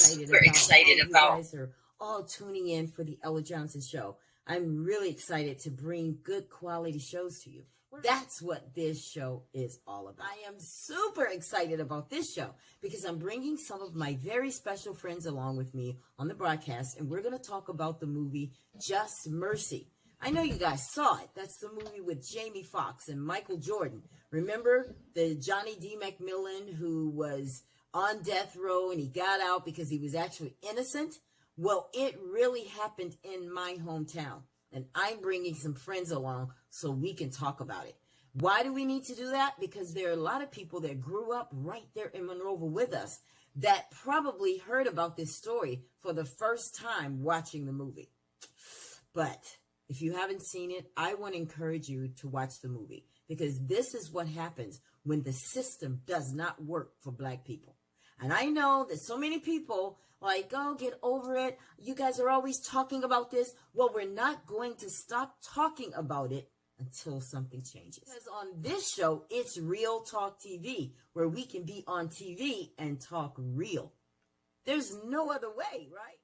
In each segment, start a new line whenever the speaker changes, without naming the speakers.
super excited about. You guys are all tuning in for the Ella Johnson Show. I'm really excited to bring good quality shows to you. That's what this show is all about. I am super excited about this show because I'm bringing some of my very special friends along with me on the broadcast, and we're going to talk about the movie Just Mercy. I know you guys saw it. That's the movie with Jamie Foxx and Michael Jordan. Remember the Johnny D. McMillan who was on death row and he got out because he was actually innocent? Well, it really happened in my hometown, and I'm bringing some friends along so we can talk about it. Why do we need to do that? Because there are a lot of people that grew up right there in Monroeville with us that probably heard about this story for the first time watching the movie. But if you haven't seen it, I want to encourage you to watch the movie because this is what happens when the system does not work for Black people. And I know that so many people like, oh, get over it. You guys are always talking about this. Well, we're not going to stop talking about it until something changes. Because on this show, it's Real Talk TV, where we can be on TV and talk real. There's no other way, right?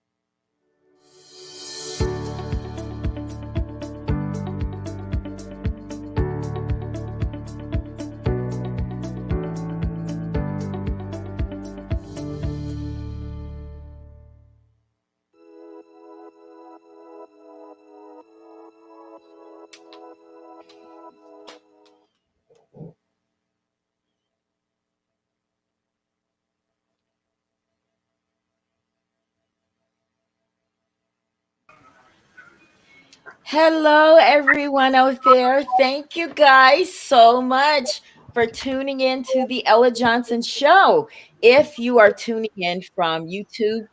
Hello, everyone out there. Thank you guys so much for tuning in to the Ella Johnson Show. If you are tuning in from YouTube,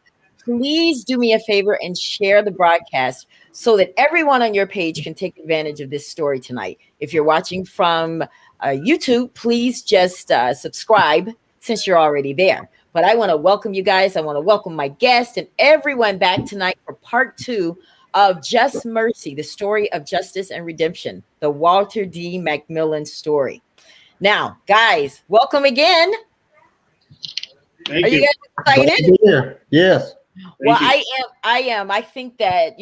please do me a favor and share the broadcast so that everyone on your page can take advantage of this story tonight. If you're watching from YouTube, please just subscribe since you're already there. But I want to welcome you guys. I want to welcome my guest and everyone back tonight for part 2 of Just Mercy, the story of justice and redemption, the Walter D. McMillan story. Now, guys, welcome again.
Thank
Are you guys excited?
Yes.
Well, I am. I think that,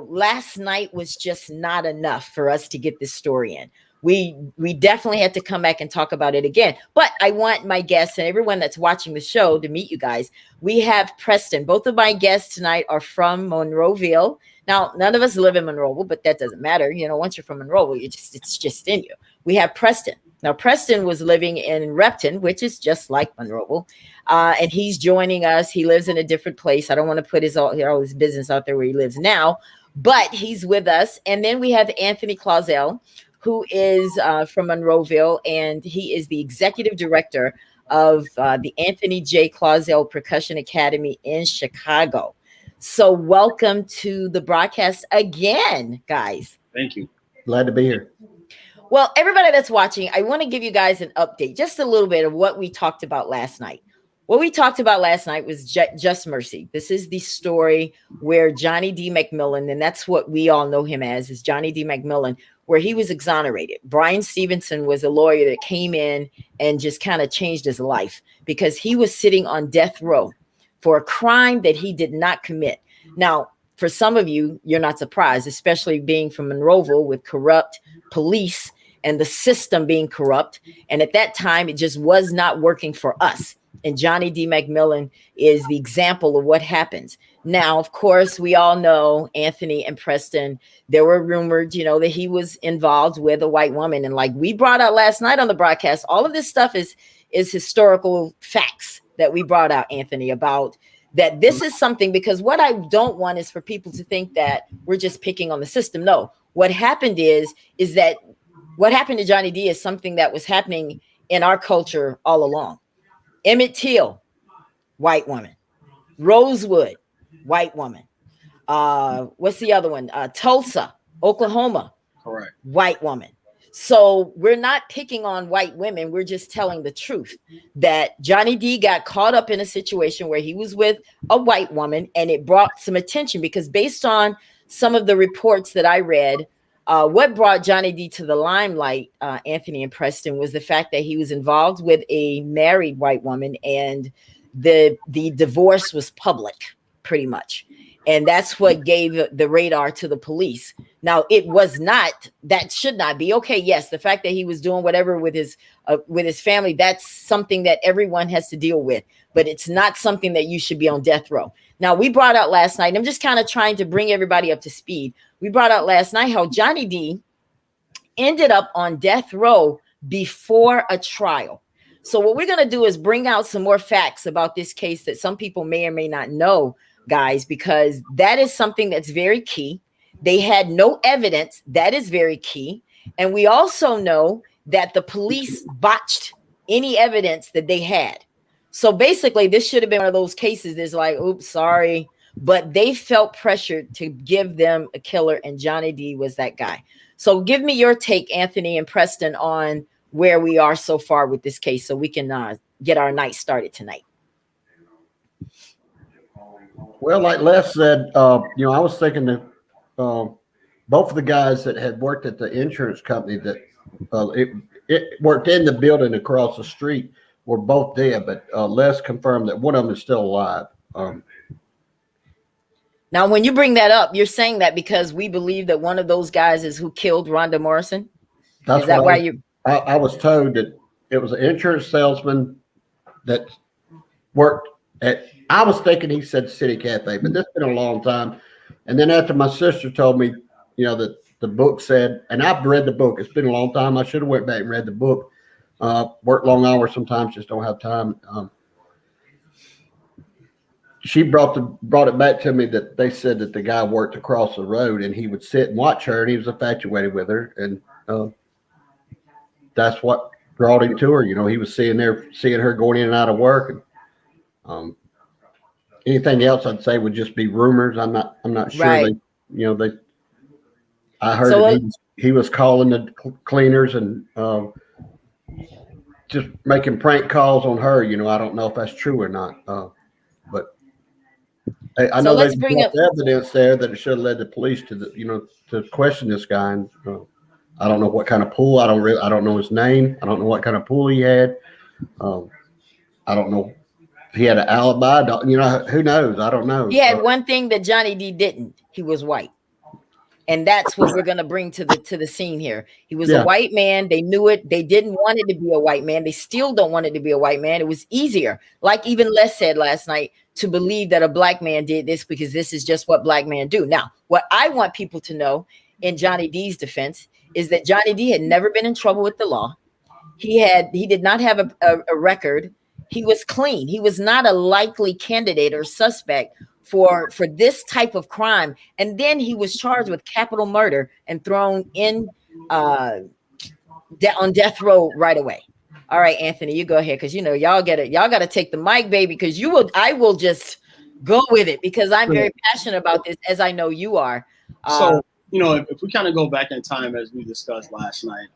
last night was just not enough for us to get this story in. We definitely had to come back and talk about it again. But I want my guests and everyone that's watching the show to meet you guys. We have Preston. Both of my guests tonight are from Monroeville. Now, none of us live in Monroeville, but that doesn't matter. Once you're from Monroeville, it's just in you. We have Preston. Now, Preston was living in Repton, which is just like Monroeville, and he's joining us. He lives in a different place. I don't want to put all his business out there where he lives now, but he's with us. And then we have Anthony Clausell, who is from Monroeville, and he is the executive director of the Anthony J. Clausell Percussion Academy in Chicago. So welcome to the broadcast again, guys.
Thank you.
Glad to be here.
Well, everybody that's watching, I want to give you guys an update, just a little bit of what we talked about last night. What we talked about last night was Just Mercy. This is the story where Johnny D. McMillan, and that's what we all know him as, is Johnny D. McMillan, where he was exonerated. Brian Stevenson was a lawyer that came in and just kind of changed his life because he was sitting on death row for a crime that he did not commit. Now, for some of you, you're not surprised, especially being from Monroeville with corrupt police and the system being corrupt. And at that time, it just was not working for us. And Johnny D. McMillan is the example of what happens. Now, of course, we all know Anthony and Preston. There were rumors, that he was involved with a white woman. And like we brought out last night on the broadcast, all of this stuff is historical facts that we brought out, Anthony, about that this is something, because what I don't want is for people to think that we're just picking on the system. No, what happened is that what happened to Johnny D is something that was happening in our culture all along. Emmett Till, white woman. Rosewood, white woman. What's the other one? Tulsa, Oklahoma.
Correct.
White woman. So we're not picking on white women. We're just telling the truth that Johnny D got caught up in a situation where he was with a white woman, and it brought some attention because based on some of the reports that I read, what brought Johnny D to the limelight, Anthony and Preston, was the fact that he was involved with a married white woman, and the divorce was public, pretty much. And that's what gave the radar to the police. Now, it was not, that should not be. Okay, yes, the fact that he was doing whatever with his family, that's something that everyone has to deal with. But it's not something that you should be on death row. Now, we brought out last night, I'm just kind of trying to bring everybody up to speed. We brought out last night how Johnny D ended up on death row before a trial. So what we're going to do is bring out some more facts about this case that some people may or may not know, guys, because that is something that's very key. They had no evidence. That is very key. And we also know that the police botched any evidence that they had. So basically, this should have been one of those cases that's like, oops, sorry. But they felt pressured to give them a killer, and Johnny D was that guy. So give me your take, Anthony and Preston, on where we are so far with this case so we can get our night started tonight.
Well, like Les said, I was thinking that both of the guys that had worked at the insurance company that it worked in the building across the street were both dead, but Les confirmed that one of them is still alive.
Now, when you bring that up, you're saying that because we believe that one of those guys is who killed Rhonda Morrison?
Is that why you... I was told that it was an insurance salesman that worked at... I was thinking he said City Cafe, but this has been a long time. And then after my sister told me, that the book said, and I've read the book. It's been a long time. I should have went back and read the book. Work long hours sometimes, just don't have time. She brought it back to me that they said that the guy worked across the road and he would sit and watch her and he was infatuated with her. And that's what brought him to her. He was seeing her going in and out of work. And anything else I'd say would just be rumors. I'm not sure.
Right.
I heard that he was calling the cleaners and just making prank calls on her. I don't know if that's true or not. But I know there's evidence there that it should have led the police to to question this guy. And I don't know what kind of pool. I don't know his name. I don't know what kind of pool he had. I don't know if he had an alibi. Who knows? I don't know.
He had one thing that Johnny D didn't. He was white. And that's what we're going to bring to the scene here. He was a white man. They knew it. They didn't want it to be a white man. They still don't want it to be a white man. It was easier, like even Les said last night, to believe that a black man did this because this is just what black men do. Now, what I want people to know in Johnny D's defense is that Johnny D had never been in trouble with the law. He did not have a record. He was clean. He was not a likely candidate or suspect for this type of crime. And then he was charged with capital murder and thrown in on death row right away. All right, Anthony, you go ahead, because y'all get it. Y'all got to take the mic, baby, because I will just go with it because I'm very passionate about this, as I know you are.
So, if we kind of go back in time, as we discussed last night,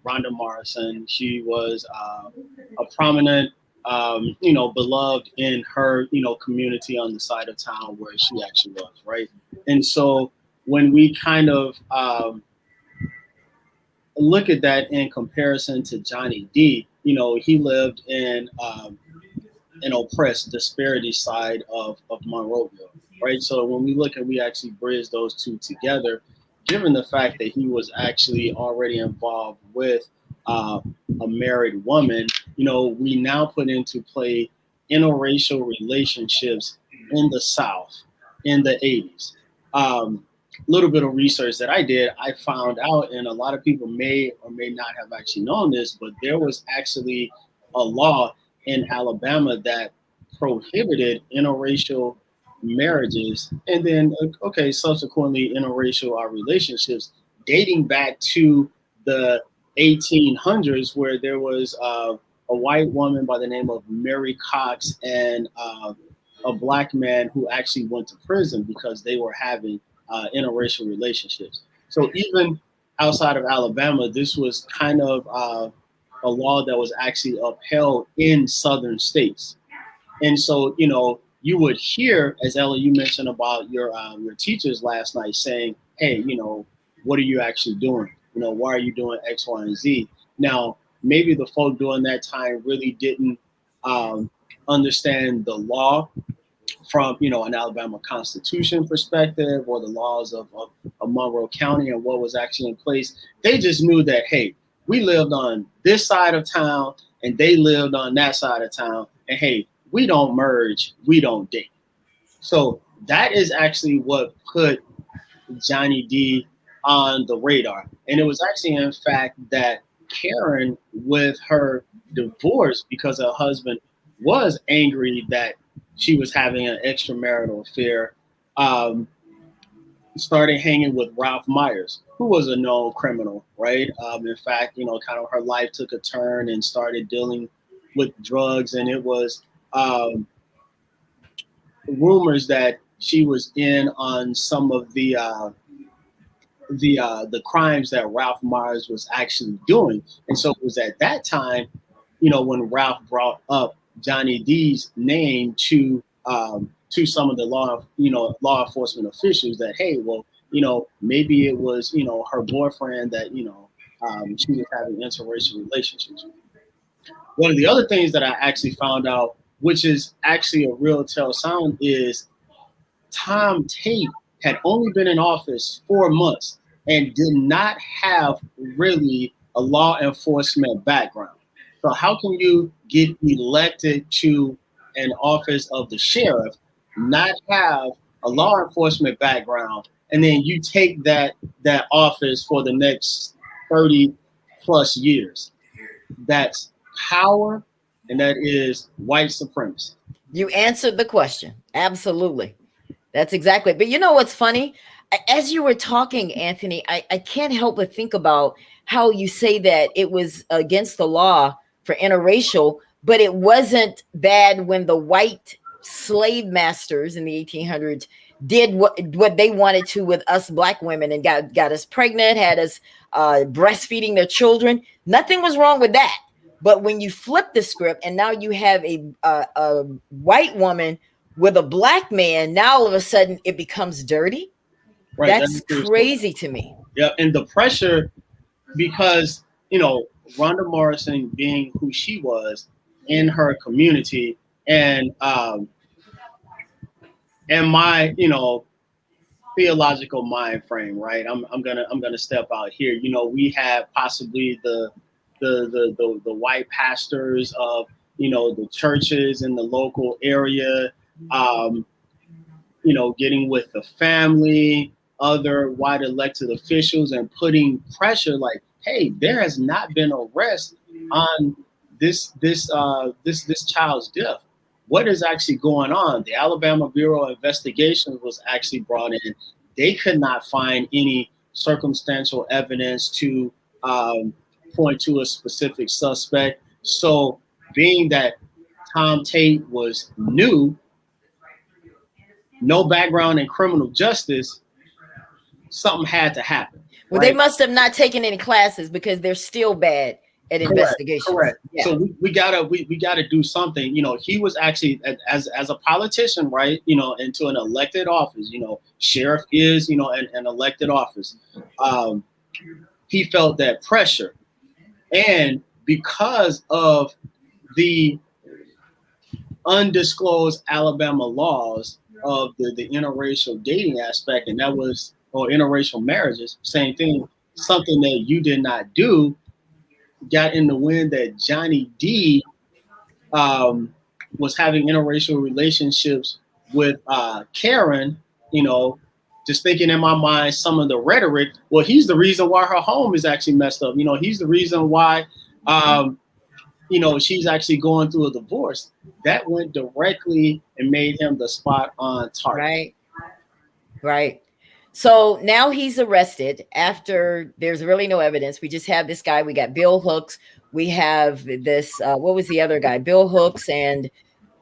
Rhonda Morrison, she was a prominent, beloved in her, community on the side of town where she actually was, right? And so when we kind of look at that in comparison to Johnny D, he lived in an oppressed disparity side of Monroeville, right? So when we look and we actually bridge those two together, given the fact that he was actually already involved with a married woman, we now put into play interracial relationships in the South in the 80s. Little bit of research that I did, I found out, and a lot of people may or may not have actually known this, but there was actually a law in Alabama that prohibited interracial marriages, and then subsequently interracial relationships dating back to the 1800s, where there was a white woman by the name of Mary Cox and a black man who actually went to prison because they were having interracial relationships. So even outside of Alabama, this was kind of a law that was actually upheld in southern states. And so, you would hear, as Ella, you mentioned about your teachers last night saying, hey, what are you actually doing? Why are you doing X, Y, and Z? Now, maybe the folk during that time really didn't understand the law from, an Alabama Constitution perspective, or the laws of Monroe County and what was actually in place. They just knew that, hey, we lived on this side of town and they lived on that side of town. And hey, we don't merge, we don't date. So that is actually what put Johnny D on the radar. And it was actually, in fact, that Karen, with her divorce because her husband was angry that she was having an extramarital affair, started hanging with Ralph Myers, who was a known criminal, right? In fact, kind of her life took a turn and started dealing with drugs. And it was rumors that she was in on some of the crimes that Ralph Myers was actually doing. And so it was at that time, when Ralph brought up Johnny D's name to some of the law enforcement officials, that, hey, well, maybe it was, her boyfriend that, she was having interracial relationships with. One of the other things that I actually found out, which is actually a real telltale, is Tom Tate had only been in office 4 months and did not have really a law enforcement background. So how can you get elected to an office of the sheriff, not have a law enforcement background, and then you take that office for the next 30 plus years? That's power, and that is white supremacy.
You answered the question. Absolutely. That's exactly. But you know what's funny? As you were talking, Anthony, I can't help but think about how you say that it was against the law for interracial, but it wasn't bad when the white slave masters in the 1800s did what they wanted to with us black women and got us pregnant, had us breastfeeding their children. Nothing was wrong with that. But when you flip the script and now you have a white woman with a black man, now all of a sudden it becomes dirty. Right. That's crazy to me.
Yeah, and the pressure, because Rhonda Morrison being who she was in her community, and my theological mind frame, right? I'm gonna step out here. We have possibly the white pastors of the churches in the local area, getting with the family, other white elected officials, and putting pressure like, hey, there has not been arrest on this child's death. What is actually going on? The Alabama Bureau of Investigation was actually brought in. They could not find any circumstantial evidence to point to a specific suspect. So being that Tom Tate was new, no background in criminal justice, something had to happen.
Well, right? They must have not taken any classes because they're still bad at investigation.
Correct. Yeah. So we gotta do something. He was actually as a politician, right? Into an elected office. Sheriff is an elected office. He felt that pressure, and because of the undisclosed Alabama laws of the interracial dating aspect, and that was, or interracial marriages, same thing, something that you did not do, got in the wind that Johnny D was having interracial relationships with Karen, just thinking in my mind some of the rhetoric, well, he's the reason why her home is actually messed up. He's the reason why she's actually going through a divorce. That went directly and made him the spot on target.
Right. So now he's arrested after there's really no evidence. We just have this guy. We got Bill Hooks. We have this, what was the other guy? Bill Hooks and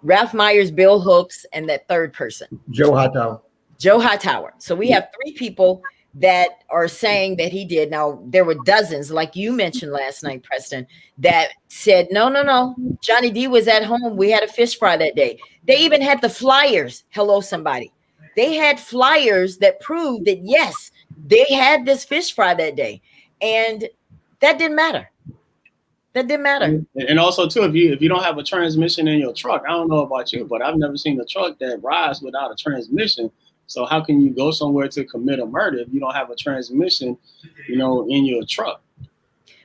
Ralph Myers, Bill Hooks, and that third person.
Joe Hightower. So we have 3 people that are saying that he did. Now, there were dozens, like you mentioned last night, Preston, that said, no, Johnny D was at home. We had a fish fry that day. They even had the flyers. Hello, somebody. They had flyers that proved that, yes, they had this fish fry that day. And that didn't matter.
That didn't matter.
And also too, if you don't have a transmission in your truck, I don't know about you, but I've never seen a truck that rides without a transmission. So how can you go somewhere to commit a murder if you don't have a transmission, in your truck?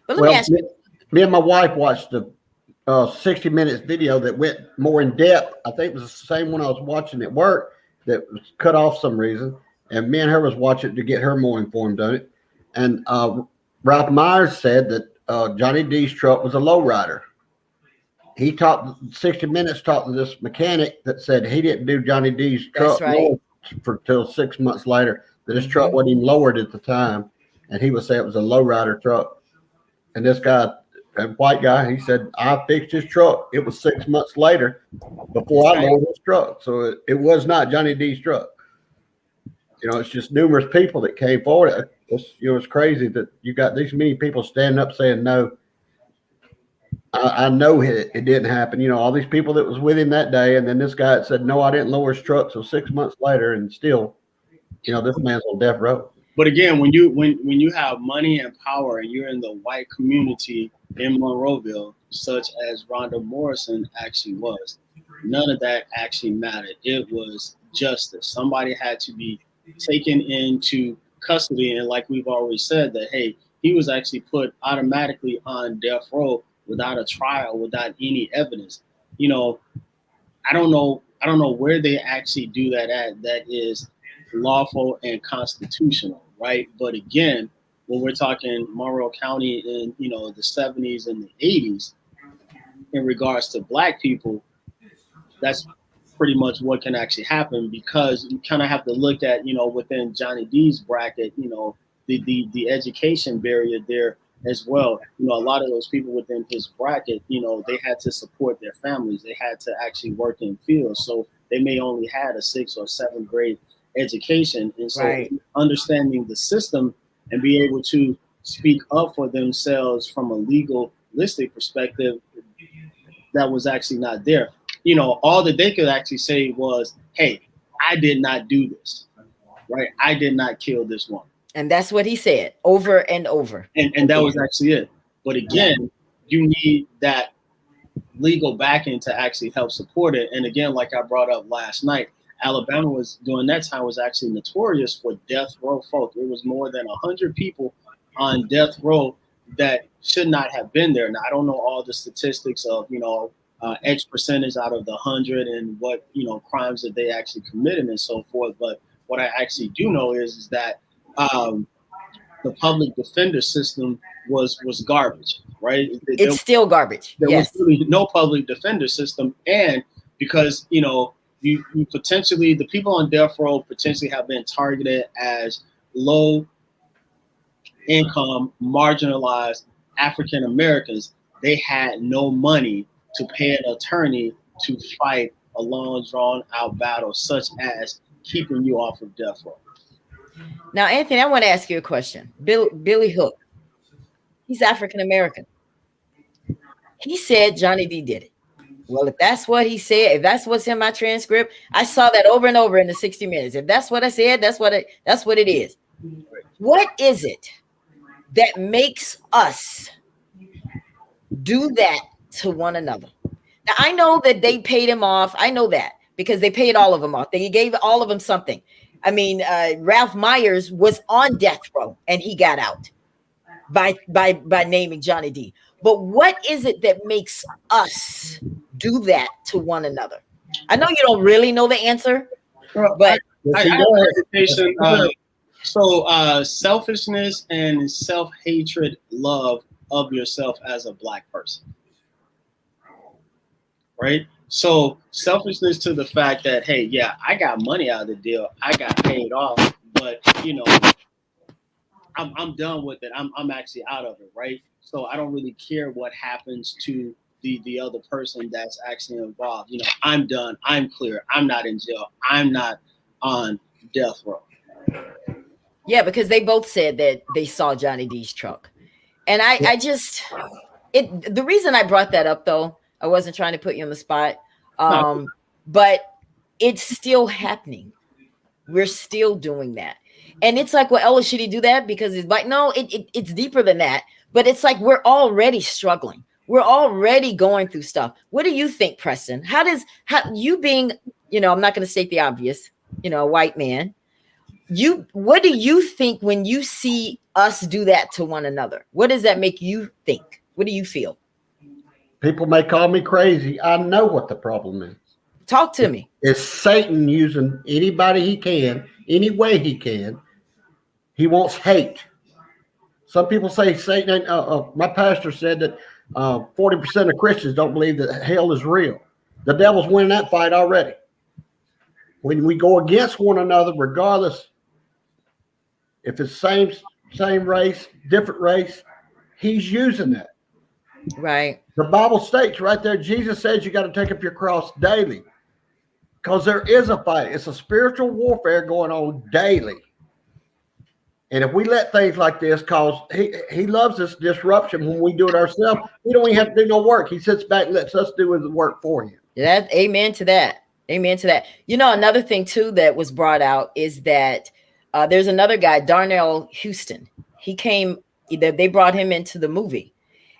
But let me ask you.
Me and my wife watched the 60 Minutes video that went more in depth. I think it was the same one I was watching at work that was cut off some reason. And me and her was watching to get her more informed on it. And Ralph Myers said that Johnny D's truck was a lowrider. He 60 Minutes talked to this mechanic that said he didn't do Johnny D's truck until 6 months later, that his truck wasn't even lowered at the time. And he would say it was a lowrider truck. And this guy, a white guy, he said, I fixed his truck. It was 6 months later before I lowered his truck. So it was not Johnny D's truck. It's just numerous people that came forward. It's crazy that you got these many people standing up saying, no, I know it didn't happen. All these people that was with him that day. And then this guy that said, no, I didn't lower his truck. So 6 months later, and still, this man's on death row.
But again, when you have money and power and you're in the white community in Monroeville, such as Rhonda Morrison actually was, none of that actually mattered. It was justice. Somebody had to be taken into custody. And like we've already said that, hey, he was actually put automatically on death row without a trial, without any evidence. I don't know where they actually do that at. That is lawful and constitutional, right? But again, when we're talking Monroe County in the 70s and the 80s, in regards to Black people, that's pretty much what can actually happen, because you kind of have to look at within Johnny D's bracket, the education barrier there as well. A lot of those people within his bracket, they had to support their families. They had to actually work in fields, so they may only had a 6th or 7th grade education. And so understanding the system and be able to speak up for themselves from a legalistic perspective, that was actually not there. All that they could actually say was, hey, I did not do this, right? I did not kill this woman.
And that's what he said over and over.
And that was actually it. But again, you need that legal backing to actually help support it. And again, like I brought up last night, Alabama was during that time was actually notorious for death row folk. It was more than 100 people on death row that should not have been there. Now, I don't know all the statistics of, X percentage out of the 100 and what, crimes that they actually committed and so forth. But what I actually do know is that the public defender system was garbage, right?
It's still garbage.
There was really no public defender system. And because, you potentially, the people on death row potentially have been targeted as low income, marginalized African Americans. They had no money to pay an attorney to fight a long drawn out battle, such as keeping you off of death row.
Now, Anthony, I want to ask you a question. Billy Hook, he's African American. He said Johnny D did it. Well, if that's what he said, if that's what's in my transcript, I saw that over and over in the 60 Minutes. If that's what I said, that's what it is. What is it that makes us do that to one another? Now, I know that they paid him off. I know that because they paid all of them off. They gave all of them something. I mean, Ralph Myers was on death row and he got out by naming Johnny D. But what is it that makes us do that to one another? I know you don't really know the answer, but
I have hesitation. So selfishness and self-hatred, love of yourself as a Black person, right? So selfishness to the fact that, hey, yeah, I got money out of the deal. I got paid off, but I'm done with it. I'm actually out of it, right? So I don't really care what happens to the other person that's actually involved. I'm done. I'm clear. I'm not in jail. I'm not on death row.
Yeah, because they both said that they saw Johnny D's truck. And the reason I brought that up, though, I wasn't trying to put you on the spot, but it's still happening. We're still doing that. And it's like, well, Ella, should he do that? Because it's like, no, it's deeper than that. But it's like we're already struggling.
We're already going through stuff. What do you think, Preston? How you being, I'm not going to state the obvious, a white man, what do you think when you see us do that to one another? What does that make you think? What do you feel?
People may call me crazy. I know what the problem is.
Talk to me.
It's Satan using anybody he can, any way he can. He wants hate. Some people say Satan. My pastor said that 40% of Christians don't believe that hell is real. The devil's winning that fight already. When we go against one another, regardless if it's same race, different race, he's using that.
Right.
The Bible states right there, Jesus says you got to take up your cross daily because there is a fight. It's a spiritual warfare going on daily. And if we let things like this cause, he loves this disruption when we do it ourselves. We don't even have to do no work. He sits back and lets us do the work for him.
Yeah, amen to that. Amen to that. Another thing too that was brought out is that there's another guy, Darnell Houston. He came, they brought him into the movie.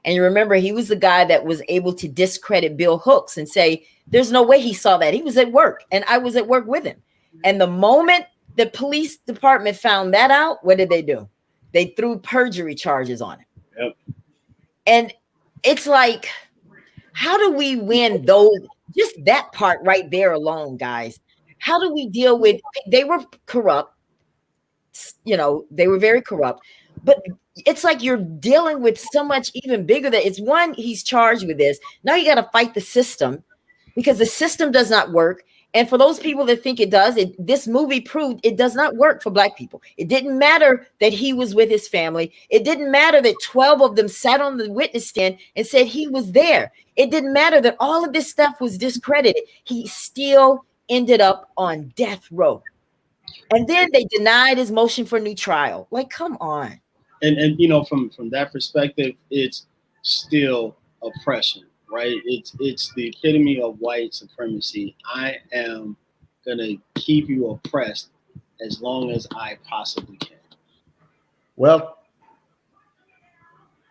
And you remember, he was the guy that was able to discredit Bill Hooks and say, there's no way he saw that. He was at work and I was at work with him. And the moment the police department found that out, what did they do? They threw perjury charges on him.
Yep.
And it's like, how do we win those? Just that part right there alone, guys. How do we deal with, they were corrupt. They were very corrupt, but it's like you're dealing with so much even bigger that it's one, he's charged with this. Now you got to fight the system because the system does not work. And for those people that think it does, this movie proved it does not work for Black people. It didn't matter that he was with his family. It didn't matter that 12 of them sat on the witness stand and said he was there. It didn't matter that all of this stuff was discredited. He still ended up on death row. And then they denied his motion for new trial. Like, come on.
And from that perspective, it's still oppression, right? It's the epitome of white supremacy. I am gonna keep you oppressed as long as I possibly can.
Well,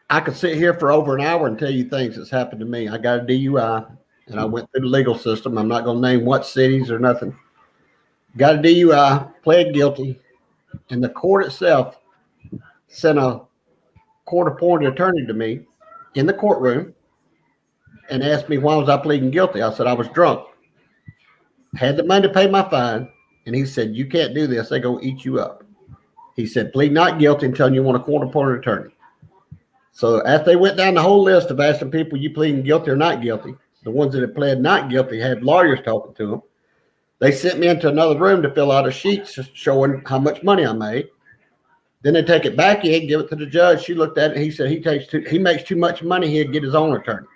I could sit here for over an hour and tell you things that's happened to me. I got a DUI and I went through the legal system. I'm not going to name what cities or nothing. Got a DUI, pled guilty, and the court itself sent a court-appointed attorney to me in the courtroom and asked me why was I pleading guilty. I said I was drunk. Had the money to pay my fine, and he said, you can't do this. They're going to eat you up. He said, plead not guilty until you want a court-appointed attorney. So after they went down the whole list of asking people, you pleading guilty or not guilty, the ones that had pled not guilty had lawyers talking to them. They sent me into another room to fill out a sheet showing how much money I made. Then they take it back in, give it to the judge. She looked at it. He said he makes too much money. He'd get his own attorney.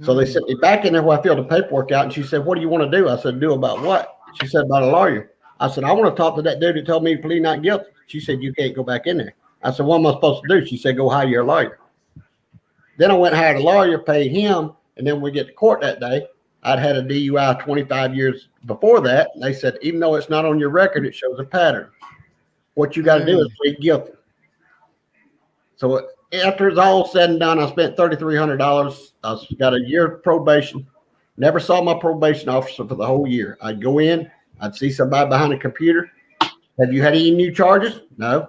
So they sent me back in there where I filled the paperwork out. And she said, what do you want to do? I said, do about what? She said, about a lawyer. I said, I want to talk to that dude that told me to plead not guilty. She said, you can't go back in there. I said, what am I supposed to do? She said, go hire your lawyer. Then I went and hired a lawyer, paid him. And then we get to court that day. I'd had a DUI 25 years before that. And they said, even though it's not on your record, it shows a pattern. What you got to do is plead guilty. So after it's all said and done, I spent $3,300. I got a year of probation. Never saw my probation officer for the whole year. I'd go in. I'd see somebody behind a computer. Have you had any new charges? No.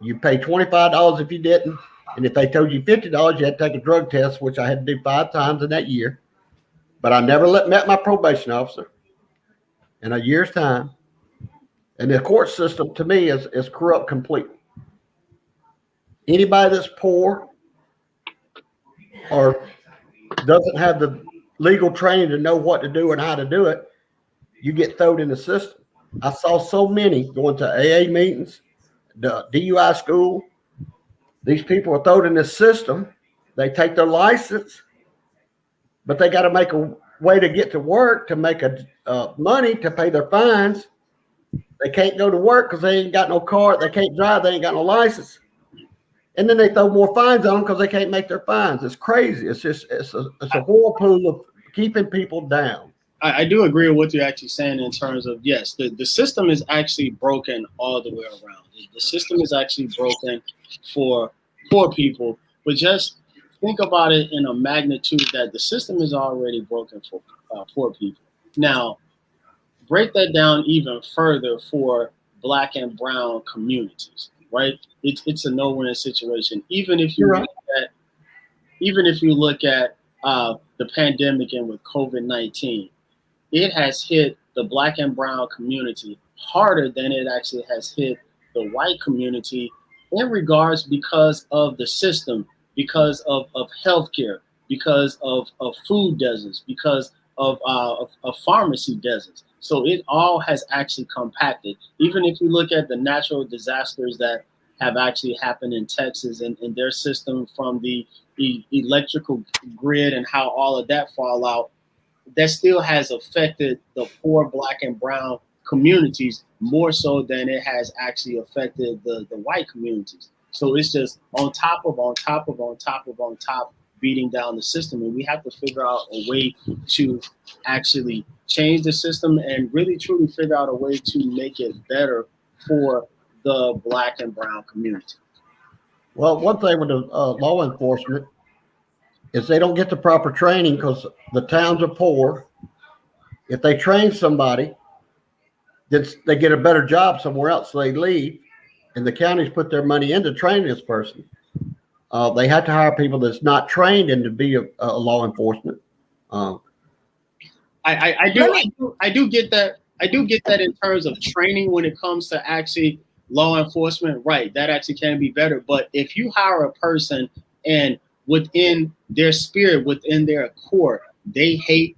You pay $25 if you didn't. And if they told you $50, you had to take a drug test, which I had to do 5 times in that year. But I never met my probation officer in a year's time. And the court system, to me, is corrupt completely. Anybody that's poor or doesn't have the legal training to know what to do and how to do it, you get thrown in the system. I saw so many going to AA meetings, the DUI school. These people are thrown in the system. They take their license, but they got to make a way to get to work to make money to pay their fines. They can't go to work because they ain't got no car. They can't drive. They ain't got no license. And then they throw more fines on them because they can't make their fines. It's crazy. It's a whirlpool of keeping people down.
I do agree with what you're actually saying in terms of, yes, the system is actually broken all the way around. The system is actually broken for poor people, but just think about it in a magnitude that the system is already broken for poor people. Now, break that down even further for Black and brown communities, right? It's a no-win situation. Even if you look at the pandemic and with COVID-19, it has hit the Black and brown community harder than it actually has hit the white community in regards because of the system, because of healthcare, because of food deserts, because of pharmacy deserts. So it all has actually compacted. Even if you look at the natural disasters that have actually happened in Texas and their system from the electrical grid and how all of that fall out, that still has affected the poor Black and brown communities more so than it has actually affected the white communities. So it's just on top, beating down the system. And we have to figure out a way to actually change the system and really truly figure out a way to make it better for the Black and brown community.
Well, one thing with the law enforcement is they don't get the proper training because the towns are poor. If they train somebody, they get a better job somewhere else, so they leave, and the counties put their money into training this person. They have to hire people that's not trained in to be a law enforcement.
I do get that. I do get that in terms of training when it comes to actually law enforcement. Right, that actually can be better. But if you hire a person and within their spirit, within their core, they hate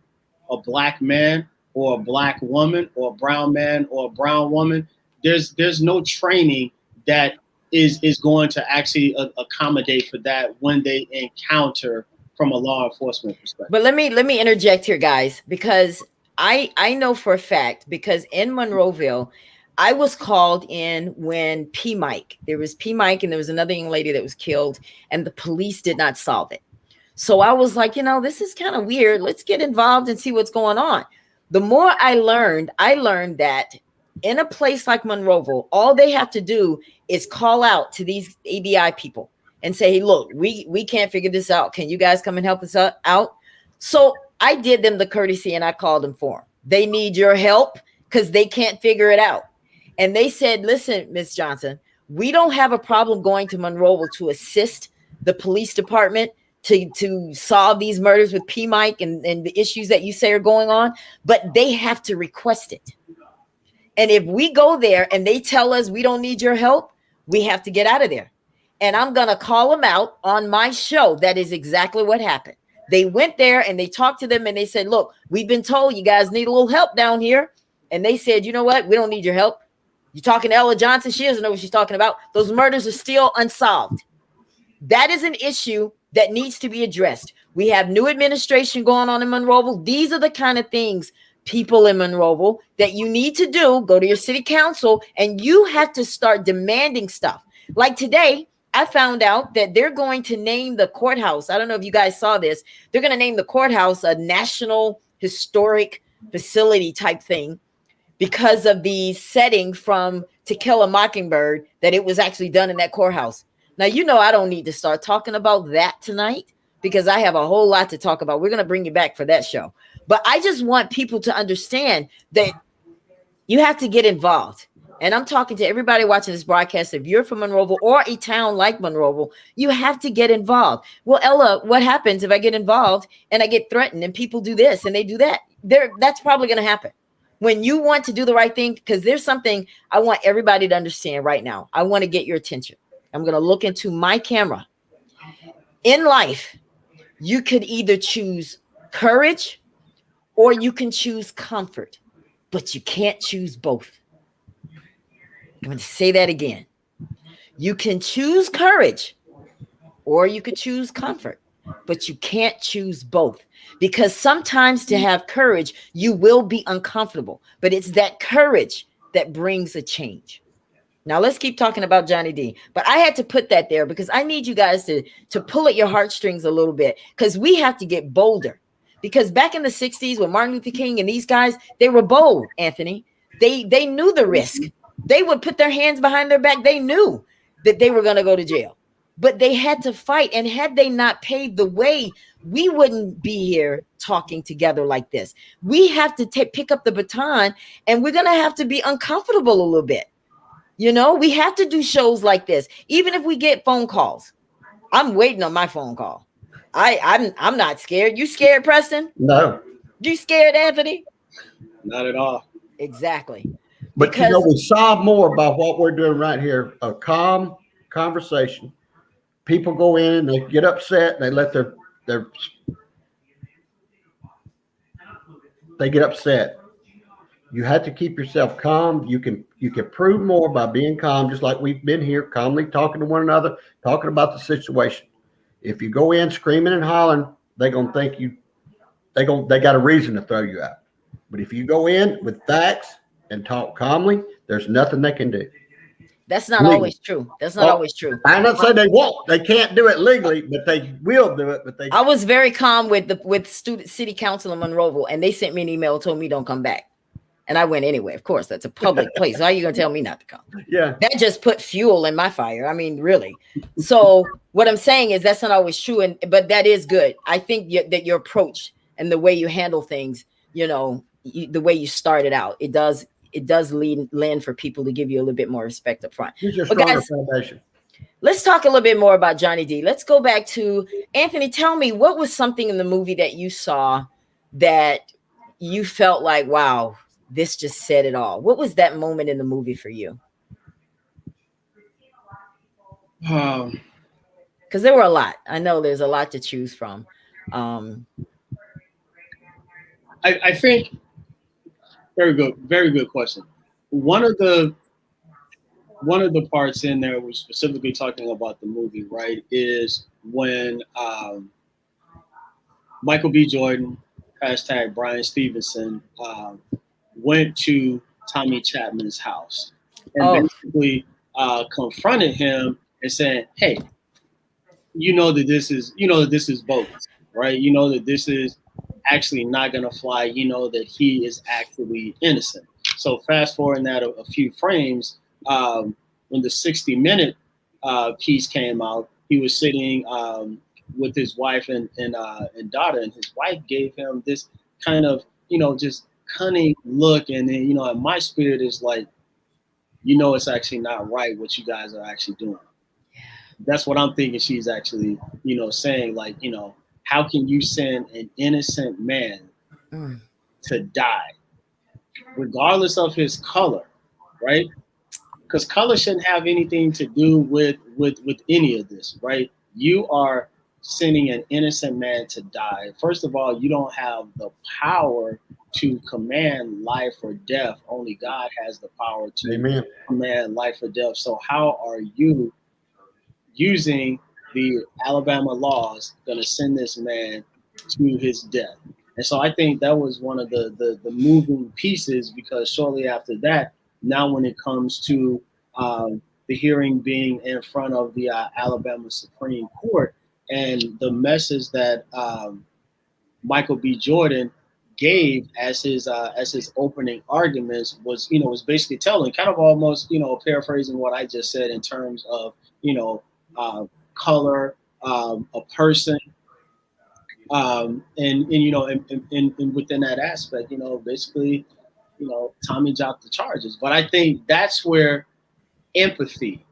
a Black man or a Black woman or a brown man or a brown woman, there's no training that is going to actually accommodate for that when they encounter from a law enforcement perspective.
But let me interject here, guys, because I know for a fact, because in Monroeville, I was called in when there was P. Mike and there was another young lady that was killed and the police did not solve it. So I was like, this is kind of weird. Let's get involved and see what's going on. The more I learned that in a place like Monroeville, all they have to do is call out to these ABI people and say, hey, look, we can't figure this out. Can you guys come and help us out? So I did them the courtesy and I called them for them. They need your help because they can't figure it out. And they said, listen, Ms. Johnson, we don't have a problem going to Monroeville to assist the police department to solve these murders with P. Mike and the issues that you say are going on, but they have to request it. And if we go there and they tell us we don't need your help, we have to get out of there. And I'm going to call them out on my show. That is exactly what happened. They went there and they talked to them and they said, look, we've been told you guys need a little help down here. And they said, you know what? We don't need your help. You're talking to Ella Johnson. She doesn't know what she's talking about. Those murders are still unsolved. That is an issue that needs to be addressed. We have new administration going on in Monroeville. These are the kind of things, people in Monroeville, that you need to do. Go to your city council and you have to start demanding stuff. Like today, I found out that they're going to name the courthouse. I don't know if you guys saw this. They're going to name the courthouse a National Historic Facility type thing because of the setting from To Kill a Mockingbird, that it was actually done in that courthouse. Now, I don't need to start talking about that tonight because I have a whole lot to talk about. We're going to bring you back for that show. But I just want people to understand that you have to get involved. And I'm talking to everybody watching this broadcast. If you're from Monroeville or a town like Monroeville, you have to get involved. Well, Ella, what happens if I get involved and I get threatened and people do this and they do that? That's probably going to happen. When you want to do the right thing, because there's something I want everybody to understand right now. I want to get your attention. I'm going to look into my camera. In life, you could either choose courage or you can choose comfort, but you can't choose both. I'm going to say that again. You can choose courage or you could choose comfort, but you can't choose both, because sometimes to have courage, you will be uncomfortable, but it's that courage that brings a change. Now let's keep talking about Johnny D. But I had to put that there because I need you guys to pull at your heartstrings a little bit, because we have to get bolder. Because back in the 60s with Martin Luther King and these guys, they were bold, Anthony. They knew the risk. They would put their hands behind their back. They knew that they were going to go to jail. but they had to fight. And had they not paved the way, we wouldn't be here talking together like this. We have to pick up the baton, and we're going to have to be uncomfortable a little bit. You know, we have to do shows like this, even if we get phone calls. I'm waiting on my phone call. I'm not scared. You scared, Preston?
No.
You scared, Anthony?
Not at all.
Exactly.
But
Because,
you know, we solve more by what we're doing right here. A calm conversation. People go in and they get upset. They let they get upset. You have to keep yourself calm. You can prove more by being calm, just like we've been here, calmly talking to one another, talking about the situation. If you go in screaming and hollering, they're gonna think they got a reason to throw you out. But if you go in with facts and talk calmly, there's nothing they can do.
that's not always true. That's not always true.
I'm not saying they won't. They can't do it legally, but they will do it. But I
was very calm with student city council in Monroeville, and they sent me an email, told me don't come back. And I went anyway. Of course, that's a public place. How are you going to tell me not to come?
Yeah.
That just put fuel in my fire. I mean, really. So what I'm saying is that's not always true. But that is good. I think that your approach and the way you handle things, you know, the way you started out, it does lend for people to give you a little bit more respect up front.
But guys, foundation.
Let's talk a little bit more about Johnny D. Let's go back to Anthony. Tell me, what was something in the movie that you saw that you felt like, wow, this just said it all? What was that moment in the movie for you?
Because
there were a lot. I know there's a lot to choose from.
I think very good question. One of the parts in there, we're specifically talking about the movie, right, is when Michael B. Jordan, hashtag Brian Stevenson, went to Tommy Chapman's house and basically confronted him and said, "Hey, you know that this is bogus, right? You know that this is actually not going to fly. You know that he is actually innocent." So fast forwarding that a few frames, when the 60-minute piece came out, he was sitting with his wife and daughter, and his wife gave him this kind of, just cunning look, and then, and my spirit is like, it's actually not right what you guys are actually doing. That's what I'm thinking she's actually, saying, like, how can you send an innocent man to die, regardless of his color, right? Because color shouldn't have anything to do with any of this, right? You are sending an innocent man to die. First of all, you don't have the power to command life or death. Only God has the power to command life or death. So how are you, using the Alabama laws, going to send this man to his death? And so I think that was one of the moving pieces, because shortly after that, now when it comes to the hearing being in front of the Alabama Supreme Court, and the message that Michael B. Jordan gave as his opening arguments was basically telling, kind of almost, paraphrasing what I just said in terms of, color, a person, and within that aspect, basically, Tommy dropped the charges. But I think that's where empathy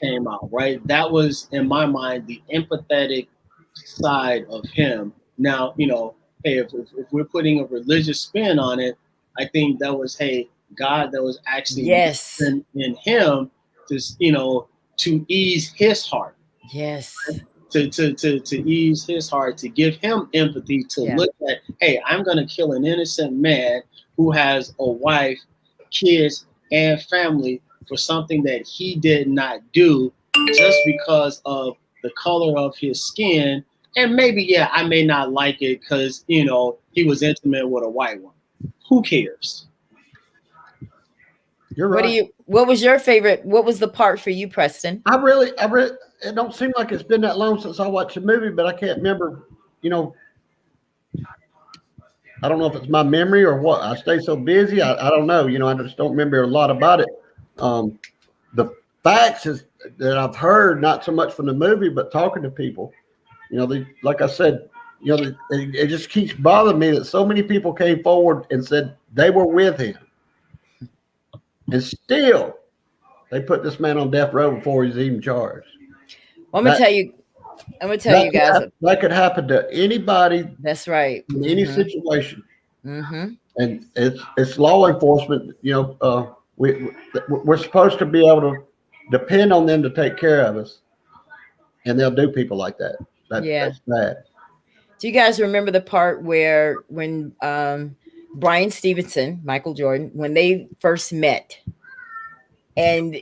came out, right? That was, in my mind, the empathetic side of him. Now, hey, if we're putting a religious spin on it, I think that was, hey, God that was actually in him to ease his heart.
Yes.
To ease his heart, to give him empathy, to look at, hey, I'm going to kill an innocent man who has a wife, kids, and family for something that he did not do, just because of the color of his skin. And maybe, I may not like it because, he was intimate with a white one. Who cares?
You're right.
What was your favorite? What was the part for you, Preston?
I really, it don't seem like it's been that long since I watched a movie, but I can't remember, I don't know if it's my memory or what. I stay so busy. I don't know. I just don't remember a lot about it. facts that I've heard, not so much from the movie, but talking to people. Like I said, it just keeps bothering me that so many people came forward and said they were with him, and still they put this man on death row before he's even charged.
Well, I'm gonna tell you guys
that could happen to anybody.
That's right.
In any situation. And it's law enforcement. We're supposed to be able to depend on them to take care of us, and they'll do people like that. That's bad.
Do you guys remember the part where when Brian Stevenson, Michael Jordan, when they first met, and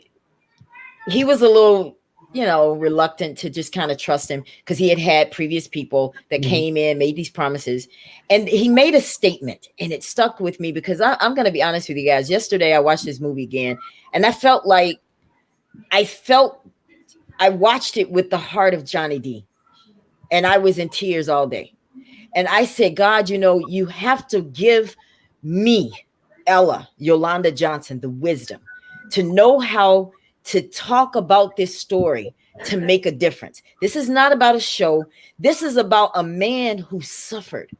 he was a little, reluctant to just kind of trust him because he had previous people that came in, made these promises, and he made a statement, and it stuck with me because I'm going to be honest with you guys. Yesterday, I watched this movie again, and I watched it with the heart of Johnny D, and I was in tears all day. And I said, God, you have to give me, Ella, Yolanda Johnson, the wisdom to know how to talk about this story to make a difference. This is not about a show. This is about a man who suffered.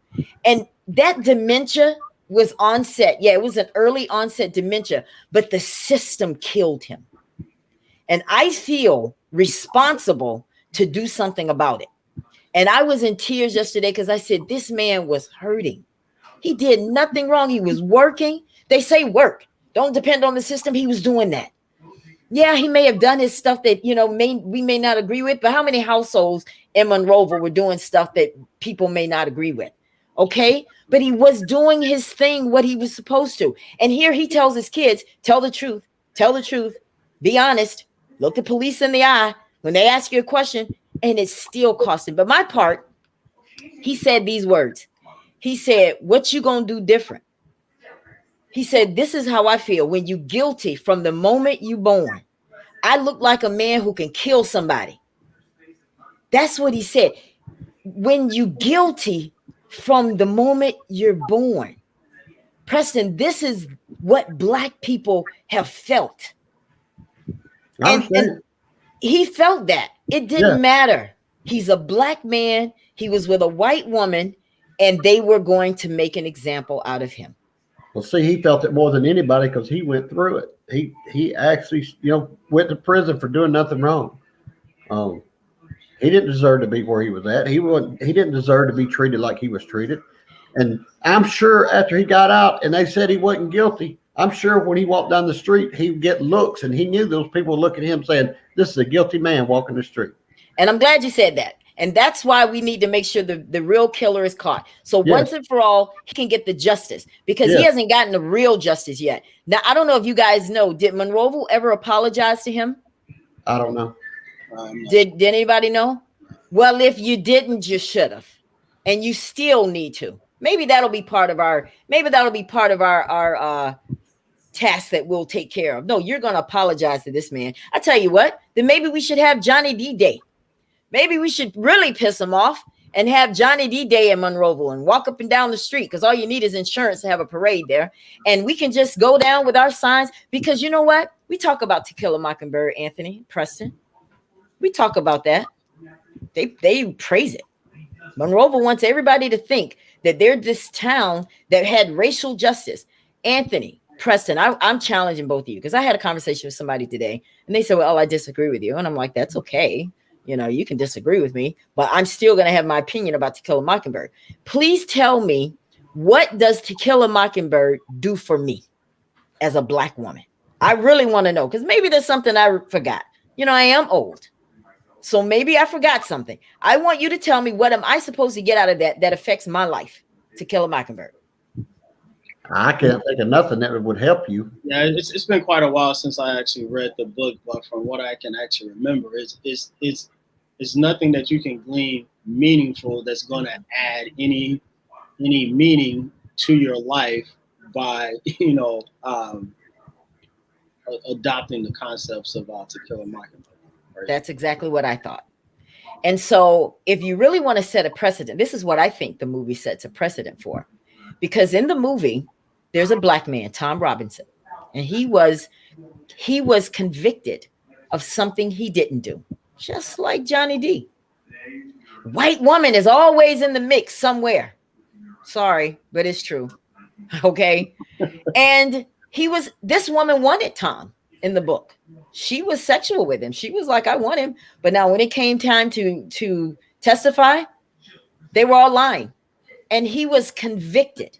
And that dementia was onset. Yeah, it was an early onset dementia, but the system killed him. And I feel responsible to do something about it. And I was in tears yesterday because I said, this man was hurting. He did nothing wrong. He was working. They say work. Don't depend on the system. He was doing that. Yeah, he may have done his stuff that, we may not agree with, but how many households in Monroeville were doing stuff that people may not agree with? Okay. But he was doing his thing, what he was supposed to. And here he tells his kids, tell the truth, be honest, look the police in the eye when they ask you a question, and it's still costing. But my part, he said these words. He said, what you gonna do different? He said, this is how I feel when you guilty from the moment you born. I look like a man who can kill somebody. That's what he said. When you guilty from the moment you're born. Preston, this is what Black people have felt. And he felt that. It didn't matter. He's a Black man. He was with a white woman, and they were going to make an example out of him.
Well, see, he felt it more than anybody because he went through it. He actually, went to prison for doing nothing wrong. He didn't deserve to be where he was at. He didn't deserve to be treated like he was treated. And I'm sure after he got out and they said he wasn't guilty, I'm sure when he walked down the street, he would get looks, and he knew those people would look at him saying, this is a guilty man walking the street.
And I'm glad you said that. And that's why we need to make sure the real killer is caught. So once and for all, he can get the justice because he hasn't gotten the real justice yet. Now, I don't know if you guys know, did Monroeville ever apologize to him?
I don't know.
Did anybody know? Well, if you didn't, you should have. And you still need to. Maybe that'll be part of our task that we'll take care of. No, you're going to apologize to this man. I tell you what, then maybe we should have Johnny D Day. Maybe we should really piss him off and have Johnny D Day in Monroeville and walk up and down the street because all you need is insurance to have a parade there. And we can just go down with our signs because you know what? We talk about To Kill a Mockingbird, Anthony, Preston. We talk about that. They praise it. Monroeville wants everybody to think that they're this town that had racial justice. Anthony, Preston, I'm challenging both of you because I had a conversation with somebody today and they said, well, I disagree with you. And I'm like, that's okay. You can disagree with me, but I'm still going to have my opinion about To Kill a Mockingbird. Please tell me, what does To Kill a Mockingbird do for me as a Black woman? I really want to know because maybe there's something I forgot. I am old. So maybe I forgot something. I want you to tell me, what am I supposed to get out of that affects my life? To Kill a Mockingbird.
I can't think of nothing that would help you.
Yeah, it's been quite a while since I actually read the book, but from what I can actually remember, it's nothing that you can glean meaningful that's going to add any meaning to your life by adopting the concepts of To Kill a Mockingbird. Right?
That's exactly what I thought. And so, if you really want to set a precedent, this is what I think the movie sets a precedent for, because in the movie, there's a Black man, Tom Robinson, and he was convicted of something he didn't do, just like Johnny D. White woman is always in the mix somewhere. Sorry, but it's true. Okay. And this woman wanted Tom in the book. She was sexual with him. She was like, I want him. But now when it came time to testify, they were all lying. And he was convicted.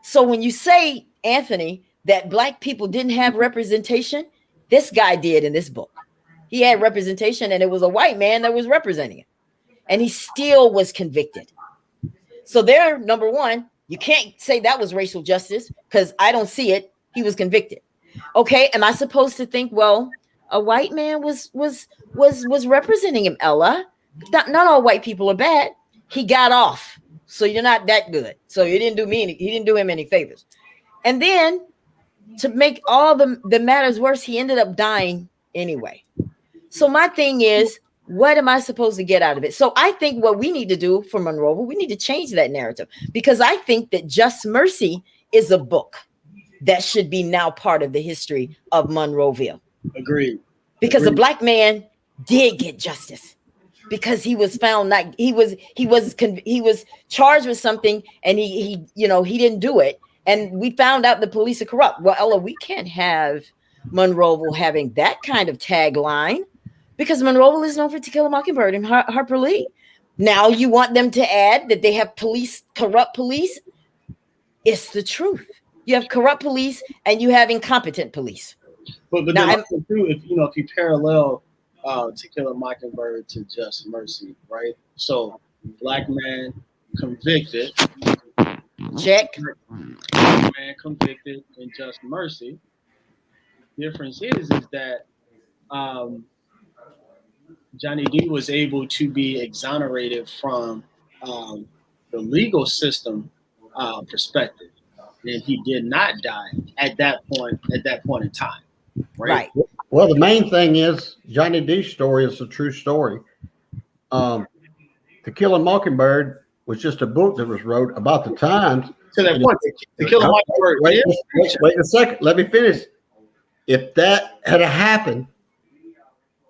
So when you say, Anthony, that Black people didn't have representation, this guy did in this book. He had representation, and it was a white man that was representing him. And he still was convicted. So there, number one, you can't say that was racial justice because I don't see it. He was convicted. Okay, am I supposed to think, well, a white man was representing him, Ella? Not all white people are bad. He got off, so you're not that good. So he didn't do him any favors. And then to make all the matters worse, he ended up dying anyway. So my thing is, what am I supposed to get out of it? So I think what we need to do for Monroeville, we need to change that narrative, because I think that Just Mercy is a book that should be now part of the history of Monroeville.
Agreed.
Because a Black man did get justice, because he was found not, he was charged with something, and he didn't do it. And we found out the police are corrupt. Well, Ella, we can't have Monroeville having that kind of tagline, because Monroeville is known for To Kill a Mockingbird and Harper Lee. Now you want them to add that they have corrupt police? It's the truth. You have corrupt police and you have incompetent police.
But now, then if you parallel To Kill a Mockingbird to Just Mercy, right? So Black man convicted.
Check.
Black man convicted in Just Mercy. Difference is that Johnny D was able to be exonerated from the legal system perspective, and he did not die at that point in time. Right.
Well, the main thing is Johnny D's story is a true story. To Kill a Mockingbird was just a book that was wrote about the times.
To that point, To Kill a Mockingbird.
Wait a second. Let me finish. If that had happened,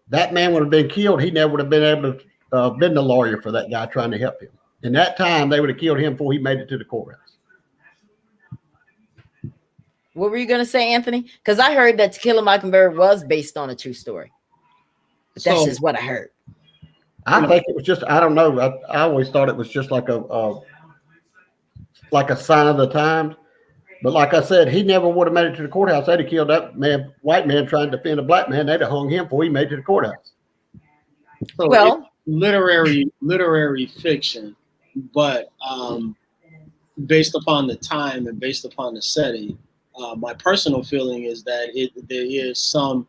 that man would have been killed. He never would have been able to been the lawyer for that guy trying to help him. In that time, they would have killed him before he made it to the courthouse.
What were you going to say, Anthony? Because I heard that To Kill a Mockingbird was based on a true story. But that's just what I heard.
I think it was just, I don't know. I always thought it was just like a sign of the times. But like I said, he never would have made it to the courthouse. They'd have killed that man, white man trying to defend a Black man. They'd have hung him before he made it to the courthouse.
So well, literary fiction, but based upon the time and based upon the setting, my personal feeling is that there is some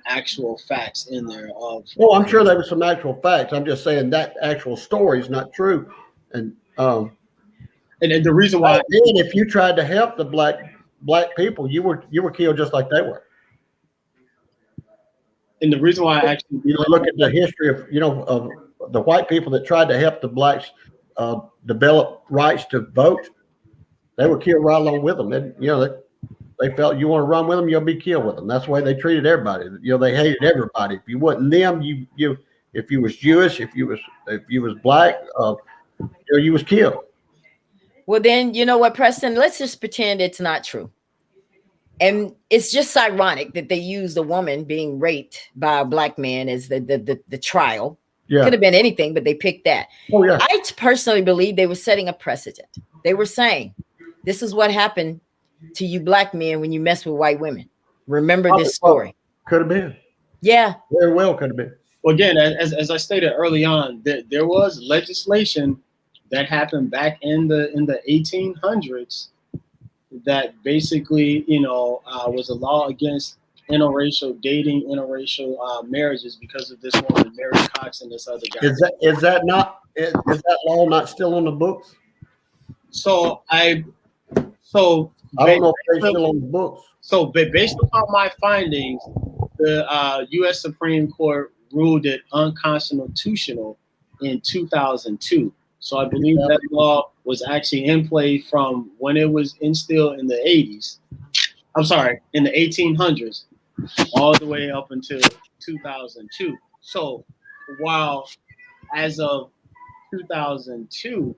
actual facts in there of.
Well, I'm sure there were some actual facts. I'm just saying that actual story is not true, and the reason why, if you tried to help the black people, you were killed just like they were.
And the reason why I actually
look at the history of the white people that tried to help the blacks develop rights to vote, they were killed right along with them. And, they felt you want to run with them, you'll be killed with them. That's the way they treated everybody. They hated everybody. If you wasn't them, if you was Jewish, if you was Black, you was killed.
Well, then, you know what, Preston? Let's just pretend it's not true. And it's just ironic that they used a woman being raped by a Black man as the trial. Yeah. Could have been anything, but they picked that.
Oh, yeah.
I personally believe they were setting a precedent. They were saying, this is what happened to you Black men when you mess with white women. Remember this story.
Could have been.
Yeah.
Very well could have been.
Well, again, as I stated early on, there was legislation that happened back in the 1800s that basically, was a law against interracial dating, interracial marriages because of this woman, Mary Cox, and this other guy.
Is that law not still on the books?
So I don't
know if they're still on the books.
So based upon my findings, the U.S. Supreme Court ruled it unconstitutional in 2002. So I believe that law was actually in play from when it was instilled in the 80s. I'm sorry, in the 1800s. all the way up until 2002. So while as of 2002,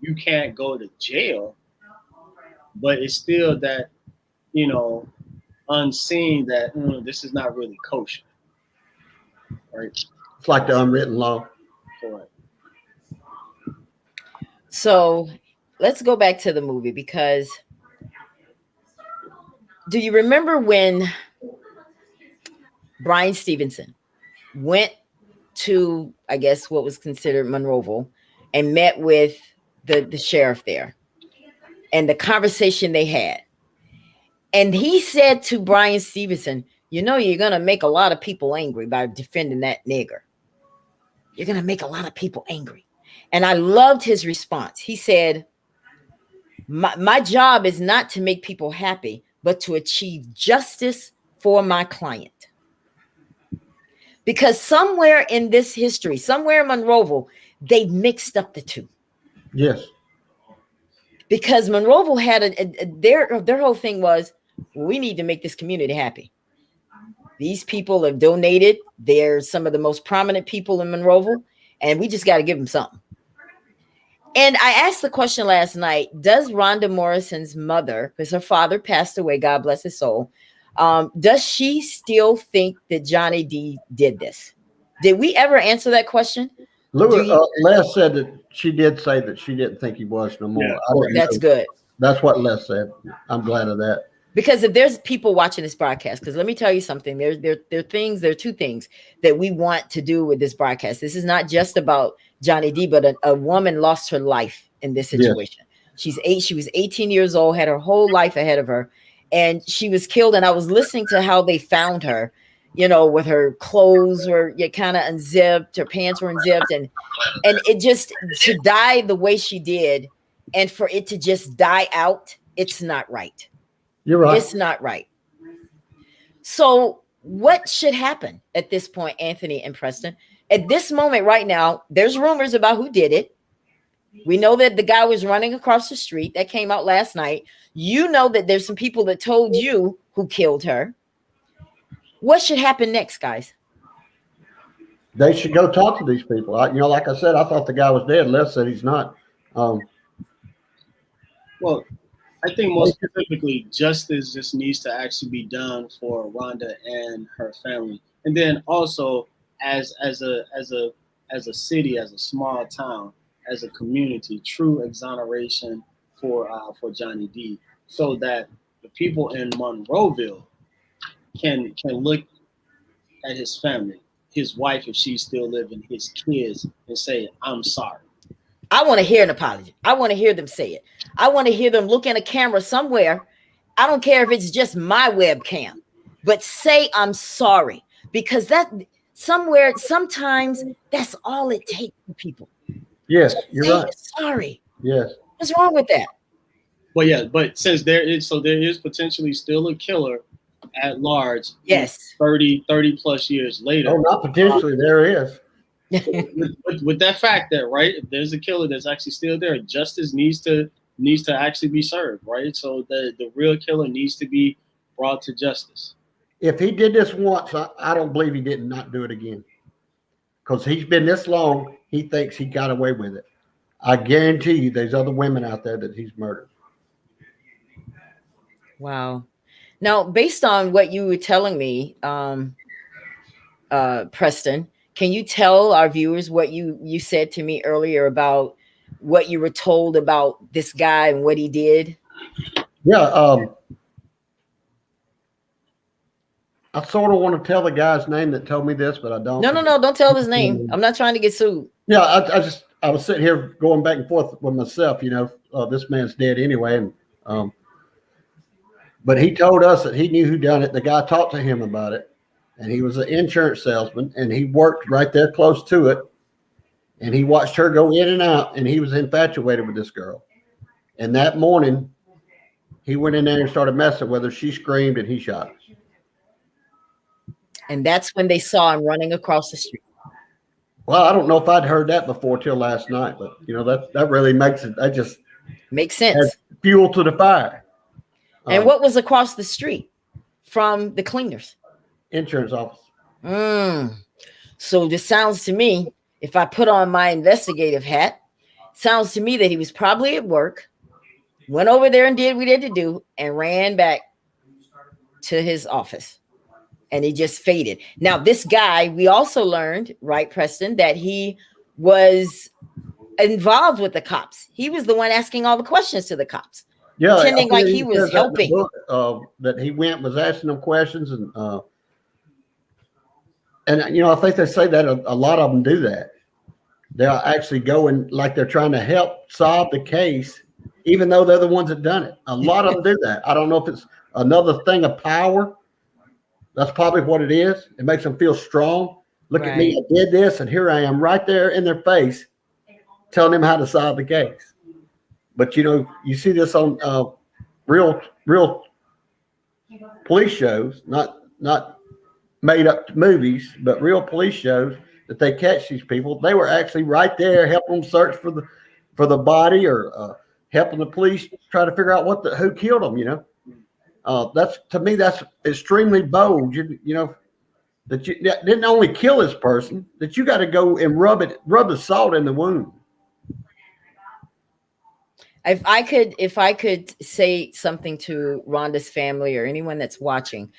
you can't go to jail, but it's still that, unseen that this is not really kosher, right?
It's like the unwritten law.
Correct.
So let's go back to the movie, because do you remember when Brian Stevenson went to, I guess, what was considered Monroeville and met with the sheriff there, and the conversation they had? And he said to Brian Stevenson, you're going to make a lot of people angry by defending that nigger. You're going to make a lot of people angry. And I loved his response. He said, my job is not to make people happy, but to achieve justice for my client. Because somewhere in this history, somewhere in Monroeville, they mixed up the two.
Yes.
Because Monroeville had their whole thing was, well, we need to make this community happy. These people have donated. They're some of the most prominent people in Monroeville, and we just got to give them something. And I asked the question last night, does Rhonda Morrison's mother, because her father passed away, God bless his soul, does she still think that Johnny D did this? Did we ever answer that question?
Les said that she did say that she didn't think he was no more.
Yeah,
that's good.
That's what Les said. I'm glad of that. Because
if there's people watching this broadcast, because let me tell you something, there are two things that we want to do with this broadcast. This is not just about Johnny D, but a woman lost her life in this situation. Yes. She was 18 years old, had her whole life ahead of her, and she was killed. And I was listening to how they found her, with her clothes were kind of unzipped, her pants were unzipped, and it just, to die the way she did, and for it to just die out, it's not right.
You're right.
It's not right. So what should happen at this point, Anthony and Preston? At this moment right now, there's rumors about who did it. We know that the guy was running across the street. That came out last night. You know that there's some people that told you who killed her. What should happen next, guys?
They should go talk to these people. Like I said, I thought the guy was dead. Les said he's not.
Well, I think most specifically, justice just needs to actually be done for Rhonda and her family, and then also as a city, as a small town, as a community, true exoneration for Johnny D, so that the people in Monroeville can look at his family, his wife, if she's still living, his kids, and say, "I'm sorry."
I want to hear an apology. I want to hear them say it. I want to hear them look in a camera somewhere. I don't care if it's just my webcam, but say I'm sorry, because that somewhere, sometimes that's all it takes for people.
Yes, you're right.
Sorry.
Yes.
What's wrong with that?
Well, yeah, but since there is potentially still a killer at large.
Yes.
30 plus years later.
Oh, not potentially. There is.
with that fact that, right, if there's a killer that's actually still there, justice needs to actually be served, right? So the real killer needs to be brought to justice.
If he did this once, I don't believe he did not do it again, because he's been this long. He thinks he got away with it. I guarantee you there's other women out there that he's murdered.
Wow. Now, based on what you were telling me, Preston, can you tell our viewers what you said to me earlier about what you were told about this guy and what he did?
Yeah. I sort of want to tell the guy's name that told me this, but I don't.
No. Don't tell his name. I'm not trying to get sued.
Yeah. I was sitting here going back and forth with myself, this man's dead anyway. And, but he told us that he knew who done it. The guy talked to him about it. And he was an insurance salesman, and he worked right there close to it. And he watched her go in and out, and he was infatuated with this girl. And that morning, he went in there and started messing with her. She screamed, and he shot her.
And that's when they saw him running across the street.
Well, I don't know if I'd heard that before till last night, but that really makes it. That just
makes sense.
Adds fuel to the fire.
And what was across the street from the cleaners?
insurance office.
So this sounds to me, if I put on my investigative hat, sounds to me that he was probably at work, went over there and did what he had to do, and ran back to his office. And he just faded. Now, this guy, we also learned, right, Preston, that he was involved with the cops. He was the one asking all the questions to the cops, pretending like he was helping.
That he was asking them questions, and I think they say that a lot of them do that. They'll actually go and like they're trying to help solve the case, even though they're the ones that done it. A lot of them do that. I don't know if it's another thing of power. That's probably what it is. It makes them feel strong. Look at me, I did this, and here I am right there in their face telling them how to solve the case. But, you see this on real police shows, not made up movies, but real police shows that they catch these people. They were actually right there helping them search for the body or helping the police try to figure out who killed them, That's, to me, that's extremely bold. That you didn't only kill this person, that you got to go and rub the salt in the wound.
If I could say something to Rhonda's family or anyone that's watching,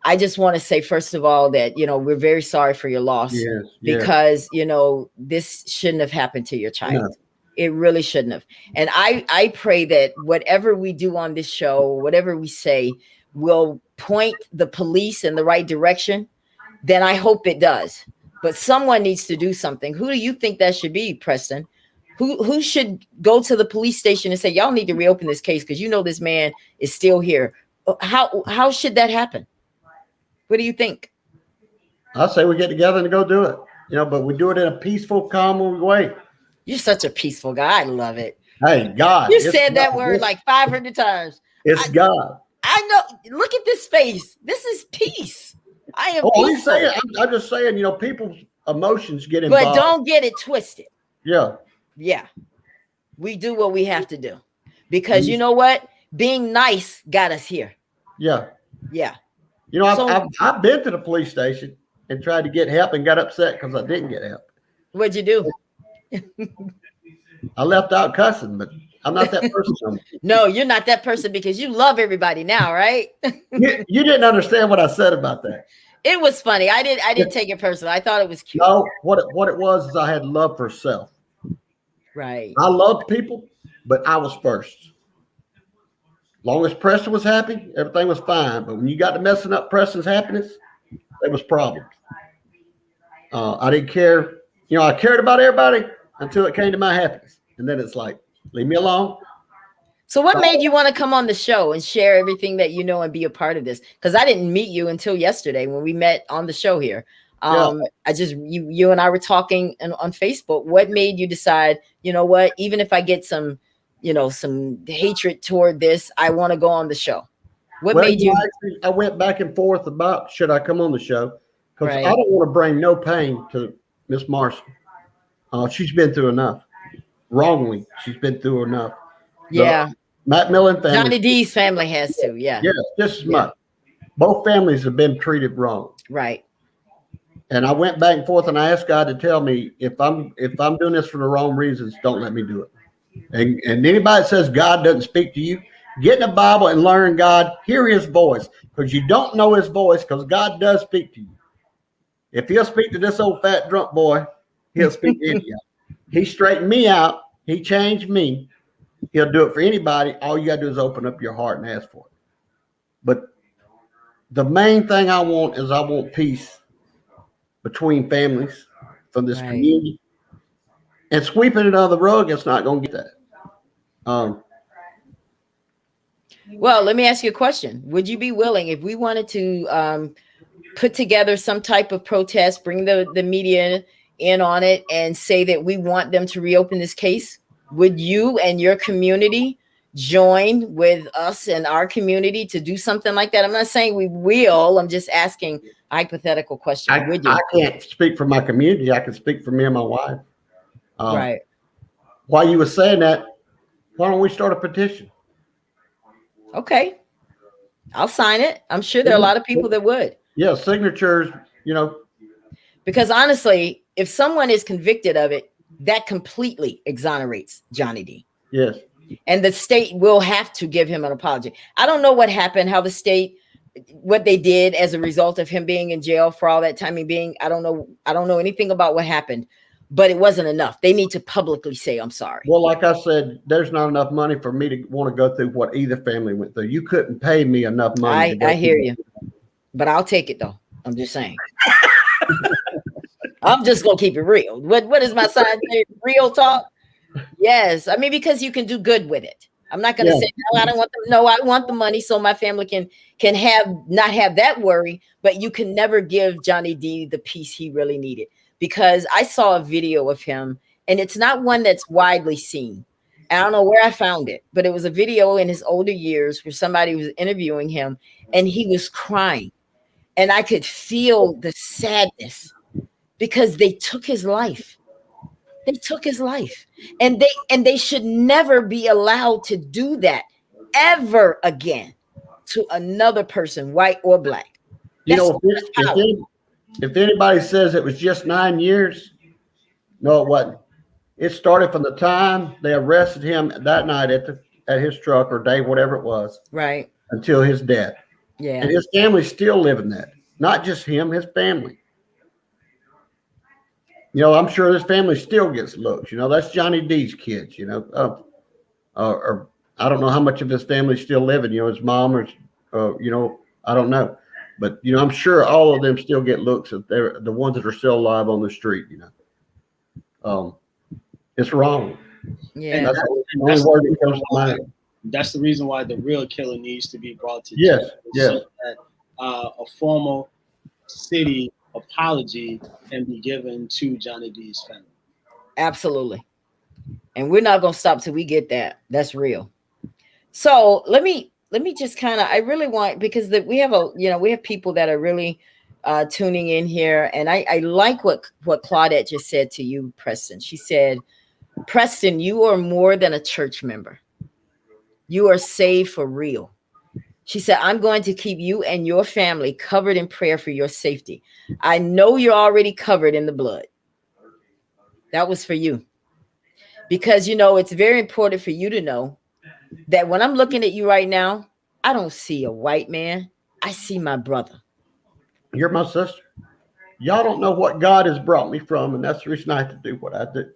I just want to say, first of all, that, we're very sorry for your loss.
Yes,
because, this shouldn't have happened to your child. No. It really shouldn't have. And I pray that whatever we do on this show, whatever we say, will point the police in the right direction. Then I hope it does. But someone needs to do something. Who do you think that should be, Preston? Who should go to the police station and say, y'all need to reopen this case because this man is still here? How should that happen? What do you think?
I say we get together and go do it. But we do it in a peaceful, calm way.
You're such a peaceful guy. I love it.
Hey, God.
You said that word like 500 times.
It's God.
I know. Look at this face. This is peace. I am peaceful.
I'm just saying, people's emotions get involved.
But don't get it twisted.
Yeah.
Yeah. We do what we have to do. Because you know what? Being nice got us here.
Yeah.
Yeah.
I've been to the police station and tried to get help and got upset because I didn't get help.
What'd you do?
I left out cussing, but I'm not that person.
No, you're not that person because you love everybody now, right?
you didn't understand what I said about that.
It was funny. I didn't take it personal. I thought it was cute.
No, what it was is I had love for self.
Right.
I loved people, but I was first. Long as Preston was happy, everything was fine. But when you got to messing up Preston's happiness, there was problems. I didn't care. I cared about everybody until it came to my happiness. And then it's like, leave me alone.
So what made you want to come on the show and share everything that you know and be a part of this? Because I didn't meet you until yesterday when we met on the show here. You and I were talking on Facebook. What made you decide, what, even if I get some hatred toward this, I want to go on the show? What made you?
I went back and forth about should I come on the show because I don't want to bring no pain to Miss Marshall. She's been through enough. Wrongly, she's been through enough.
Yeah.
McMillan family.
Johnny D's family has to. Yeah.
Yeah, just as much. Both families have been treated wrong.
Right.
And I went back and forth and I asked God to tell me if I'm doing this for the wrong reasons, don't let me do it. And anybody that says God doesn't speak to you, get in the Bible and learn God, hear his voice, because you don't know his voice because God does speak to you. If he'll speak to this old fat drunk boy, he'll speak to you. He straightened me out. He changed me. He'll do it for anybody. All you got to do is open up your heart and ask for it. But the main thing I want peace between families from this community. And sweeping it under the rug, it's not going to get that.
Well, let me ask you a question. Would you be willing, if we wanted to put together some type of protest, bring the media in on it and say that we want them to reopen this case? Would you and your community join with us and our community to do something like that? I'm not saying we will. I'm just asking a hypothetical question. Would you?
I can't speak for my community. I can speak for me and my wife.
Right.
While you were saying that, why don't we start a petition?
Okay. I'll sign it. I'm sure there are a lot of people that would.
Yeah, signatures, you know.
Because honestly, if someone is convicted of it, that completely exonerates Johnny D.
Yes.
And the state will have to give him an apology. I don't know what happened, how the state, what they did as a result of him being in jail for all that time. I don't know anything about what happened, but it wasn't enough. They need to publicly say, I'm sorry.
Well, like I said, there's not enough money for me to want to go through what either family went through. You couldn't pay me enough money.
I hear you, but I'll take it though. I'm just saying. I'm just gonna keep it real. What is my sign say? Real talk? Yes. I mean, because you can do good with it. I'm not gonna say no, I don't want the, no, I want the money so my family can not have that worry, but you can never give Johnny D the peace he really needed. Because I saw a video of him, and it's not one that's widely seen. I don't know where I found it, but it was a video in his older years where somebody was interviewing him and he was crying. And I could feel the sadness because they took his life. They took his life. And they should never be allowed to do that ever again to another person, white or black.
You know, if anybody says it was just 9 years, no, it wasn't. It started from the time they arrested him that night at his truck or day, whatever it was,
right,
until his death.
Yeah,
and his family's still living that. Not just him, his family. You know, I'm sure his family still gets looks. You know, that's Johnny D's kids. You know, or I don't know how much of his family's still living. You know, his mom or you know, I don't know. But, you know, I'm sure all of them still get looks if they're the ones that are still alive on the street, you know. It's wrong.
Yeah.
That's the only word that comes to mind.
That's the reason why the real killer needs to be brought to
justice. Yes.
So that a formal city apology can be given to Johnny D's family. Absolutely.
And we're not going to stop till we get that. That's real. So let me just kind of, I really want, because we have people that are really tuning in here. And I like what Claudette just said to you, Preston. She said, Preston, you are more than a church member. You are saved for real. She said, I'm going to keep you and your family covered in prayer for your safety. I know you're already covered in the blood. That was for you. Because, you know, it's very important for you to know that when I'm looking at you right now, I don't see a white man. I see my brother.
You're my sister. Y'all don't know what God has brought me from, and that's the reason I have to do what I do.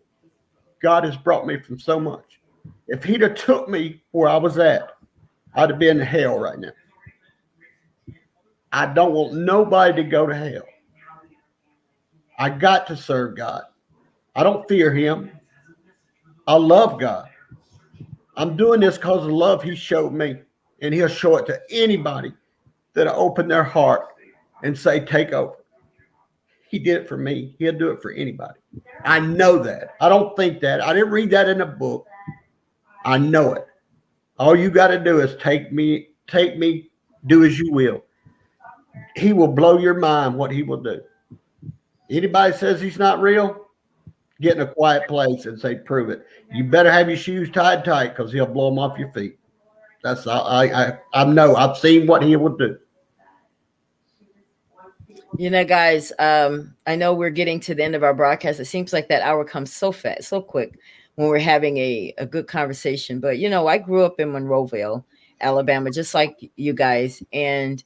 God has brought me from so much. If he'd have took me where I was at, I'd have been in hell right now. I don't want nobody to go to hell. I got to serve God. I don't fear him. I love God. I'm doing this because of the love he showed me, and he'll show it to anybody that'll open their heart and say, take over. He did it for me. He'll do it for anybody. I know that. I don't think that. I didn't read that in a book. I know it. All you got to do is take me, do as you will. He will blow your mind what he will do. Anybody says he's not real, get in a quiet place and say, prove it. You better have your shoes tied tight because he'll blow them off your feet. That's I know. I've seen what he will do.
You know, guys, I know we're getting to the end of our broadcast. It seems like that hour comes so fast, so quick when we're having a good conversation. But, you know, I grew up in Monroeville, Alabama, just like you guys. And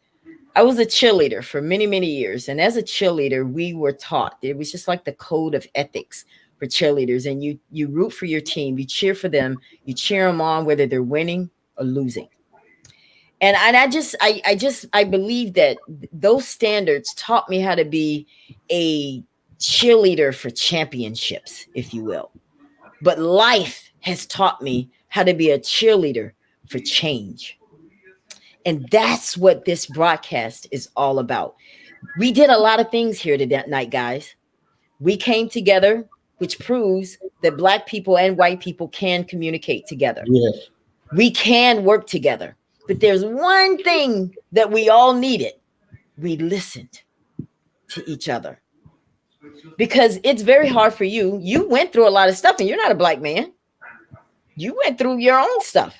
I was a cheerleader for many, many years. And as a cheerleader, we were taught, it was just like the code of ethics for cheerleaders. And you root for your team, you cheer for them, you cheer them on, whether they're winning or losing. And I believe that those standards taught me how to be a cheerleader for championships, if you will. But life has taught me how to be a cheerleader for change. And that's what this broadcast is all about. We did a lot of things here tonight, guys. We came together, which proves that Black people and white people can communicate together.
Yes.
We can work together. But there's one thing that we all needed. We listened to each other. Because it's very hard for you. You went through a lot of stuff, and you're not a Black man. You went through your own stuff.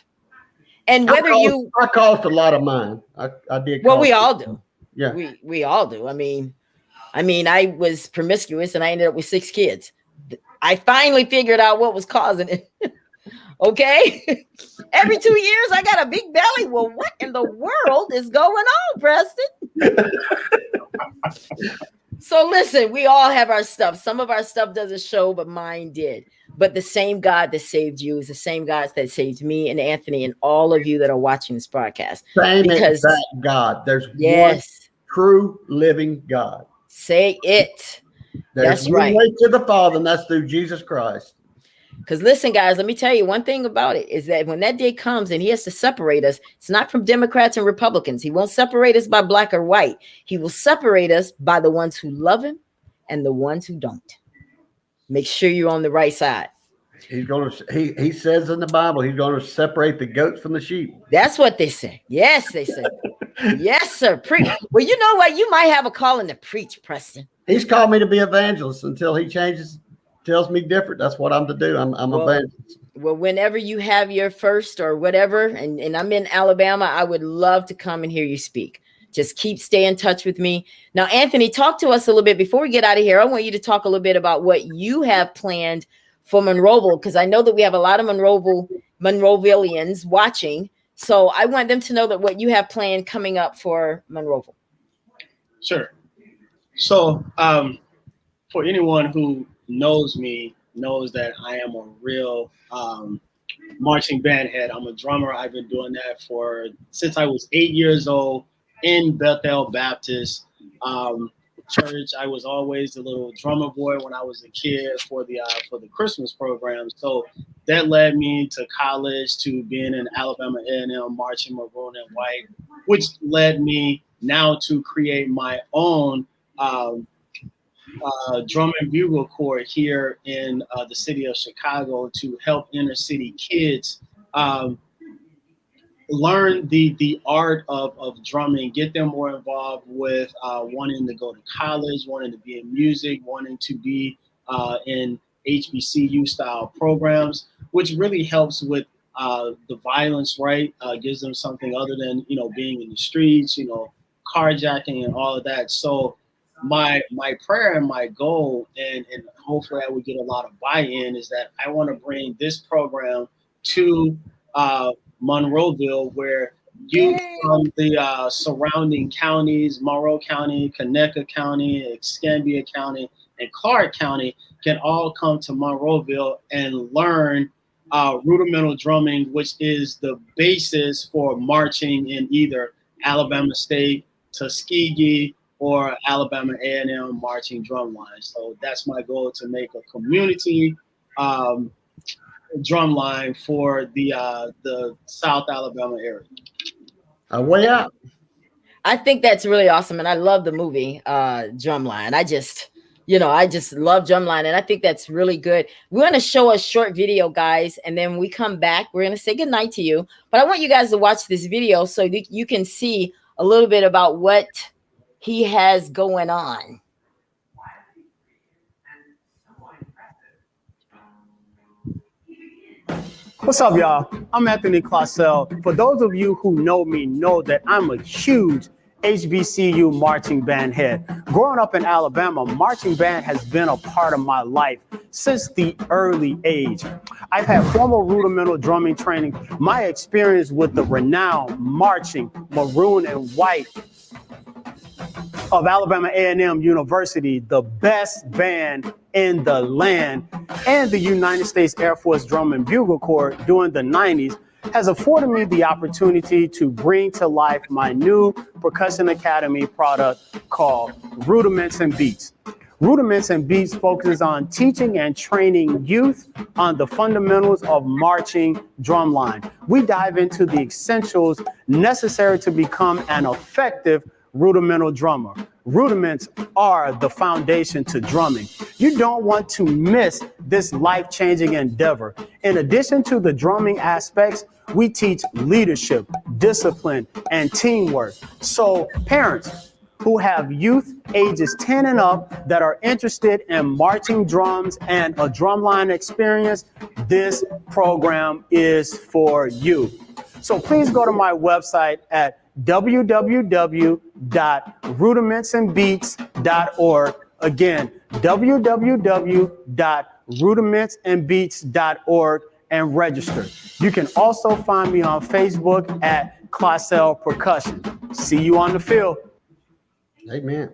And whether
I caused a lot of mine. I did.
Well, we all do.
Yeah.
We all do. I mean, I was promiscuous and I ended up with 6 kids. I finally figured out what was causing it. Okay. Every 2 years I got a big belly. Well, what in the world is going on, Preston? So listen, we all have our stuff. Some of our stuff doesn't show, but mine did. But the same God that saved you is the same God that saved me and Anthony and all of you that are watching this broadcast.
Same exact God. There's one true living God.
Say it.
There's one way to the Father, and that's through Jesus Christ.
Because listen, guys, let me tell you one thing about it is that when that day comes and he has to separate us, it's not from Democrats and Republicans. He won't separate us by black or white. He will separate us by the ones who love him and the ones who don't. Make sure you're on the right side.
He's going to. He says in the Bible, he's going to separate the goats from the sheep.
That's what they say. Yes, they say. Yes, sir. Well, you know what? You might have a calling to preach, Preston.
He's called me to be evangelist until he tells me different. That's what I'm to do. I'm evangelist.
Well, whenever you have your first or whatever, and I'm in Alabama, I would love to come and hear you speak. Just stay in touch with me. Now, Anthony, talk to us a little bit before we get out of here. I want you to talk a little bit about what you have planned for Monroeville, because I know that we have a lot of Monroevillians watching. So I want them to know that what you have planned coming up for Monroeville.
Sure. So for anyone who knows me, knows that I am a real marching band head. I'm a drummer. I've been doing that since I was 8 years old in Bethel Baptist Church. I was always the little drummer boy when I was a kid for the Christmas program. So that led me to college, to being in Alabama A&M marching maroon and white, which led me now to create my own drum and bugle corps here in the city of Chicago to help inner city kids learn the art of drumming, get them more involved with wanting to go to college, wanting to be in music, wanting to be in HBCU style programs, which really helps with the violence, right? Gives them something other than, being in the streets, carjacking and all of that. So my prayer and my goal, and hopefully I would get a lot of buy-in, is that I want to bring this program to Monroeville, where youth from the surrounding counties, Monroe County, Conecuh County, Escambia County, and Clark County can all come to Monroeville and learn rudimental drumming, which is the basis for marching in either Alabama State, Tuskegee, or Alabama A&M marching drum line. So that's my goal, to make a community drum line for the South Alabama area.
Way out.
I think that's really awesome, and I love the movie Drumline. I just love Drumline, and I think that's really good. We're going to show a short video, guys, and then when we come back, we're going to say goodnight to you. But I want you guys to watch this video so you can see a little bit about what he has going on.
What's up, y'all? I'm Anthony Clausell. For those of you who know me, know that I'm a huge HBCU marching band head. Growing up in Alabama, marching band has been a part of my life since the early age. I've had formal rudimental drumming training. My experience with the renowned marching maroon and white of Alabama A&M University, the best band in the land, and the United States Air Force Drum and Bugle Corps during the 90s, has afforded me the opportunity to bring to life my new Percussion Academy product called Rudiments and Beats. Rudiments and Beats focuses on teaching and training youth on the fundamentals of marching drumline. We dive into the essentials necessary to become an effective rudimental drummer. Rudiments are the foundation to drumming. You don't want to miss this life-changing endeavor. In addition to the drumming aspects, we teach leadership, discipline, and teamwork. So parents who have youth ages 10 and up that are interested in marching drums and a drumline experience, this program is for you. So please go to my website at www.rudimentsandbeats.org. Again, www.rudimentsandbeats.org and register. You can also find me on Facebook at Classell Percussion. See you on the field.
Amen.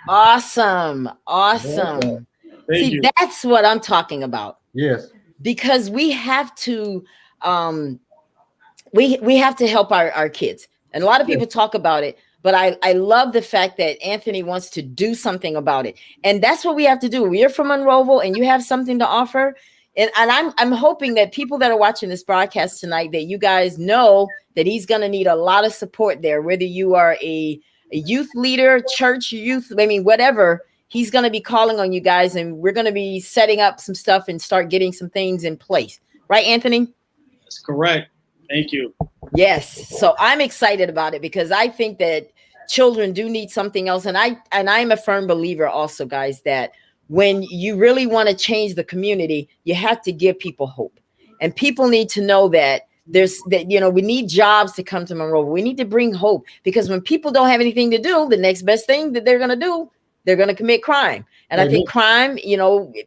Awesome.
Thank
See,
you.
that's what I'm talking about.
Yes.
Because we have to we have to help our kids. And a lot of people talk about it, but I love the fact that Anthony wants to do something about it. And that's what we have to do. We're from Monroeville and you have something to offer. And I'm hoping that people that are watching this broadcast tonight, that you guys know that he's going to need a lot of support there, whether you are a youth leader, church youth, I mean, whatever, he's going to be calling on you guys, and we're going to be setting up some stuff and start getting some things in place. Right, Anthony?
That's correct. Thank you.
Yes. So I'm excited about it because I think that children do need something else. And I'm a firm believer also, guys, that when you really want to change the community, you have to give people hope. And people need to know that we need jobs to come to Monroe. We need to bring hope, because when people don't have anything to do, the next best thing that they're going to do, they're going to commit crime. And I think crime,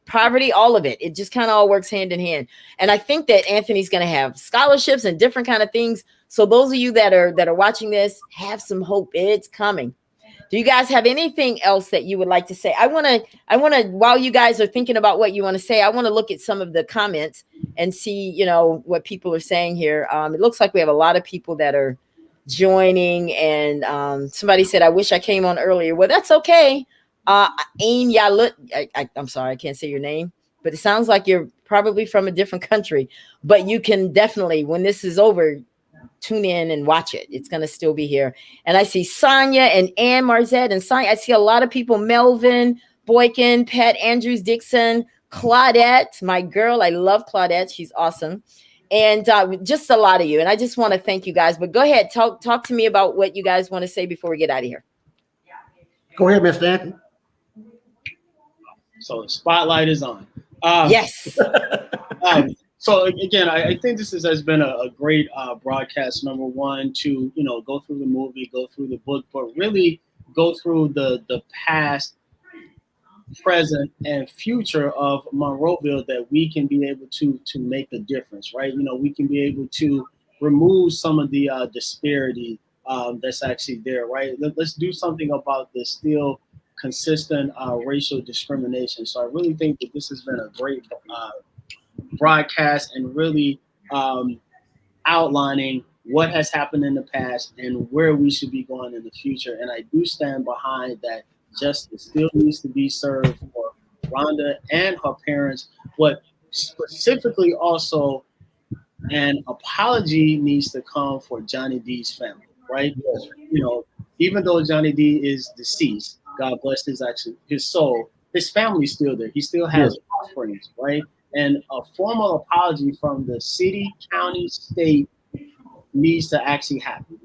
poverty, all of it, it just kind of all works hand in hand. And I think that Anthony's going to have scholarships and different kind of things. So those of you that are watching this, have some hope. It's coming. Do you guys have anything else that you would like to say? I want to, while you guys are thinking about what you want to say, I want to look at some of the comments and see, what people are saying here. It looks like we have a lot of people that are joining, and somebody said, I wish I came on earlier. Well, that's okay. Ain Yalut, I'm sorry, I can't say your name, but it sounds like you're probably from a different country. But you can definitely, when this is over, tune in and watch it. It's going to still be here. And I see Sonia and Ann Marzette and Sonia. I see a lot of people, Melvin, Boykin, Pat Andrews, Dixon, Claudette, my girl. I love Claudette. She's awesome. And just a lot of you. And I just want to thank you guys. But go ahead, talk to me about what you guys want to say before we get out of here.
Go ahead, Mr. Anthony.
So the spotlight is on.
Yes.
So again, I think this has been a great broadcast. Number one, to go through the movie, go through the book, but really go through the past, present, and future of Monroeville, that we can be able to make a difference, right? We can be able to remove some of the disparity that's actually there, right? Let's do something about this still consistent racial discrimination. So I really think that this has been a great broadcast, and really outlining what has happened in the past and where we should be going in the future. And I do stand behind that justice still needs to be served for Rhonda and her parents, but specifically also an apology needs to come for Johnny D's family, right?
Yes.
Even though Johnny D is deceased, God bless his soul, his family's still there. He still has offspring, right? And a formal apology from the city, county, state needs to actually happen,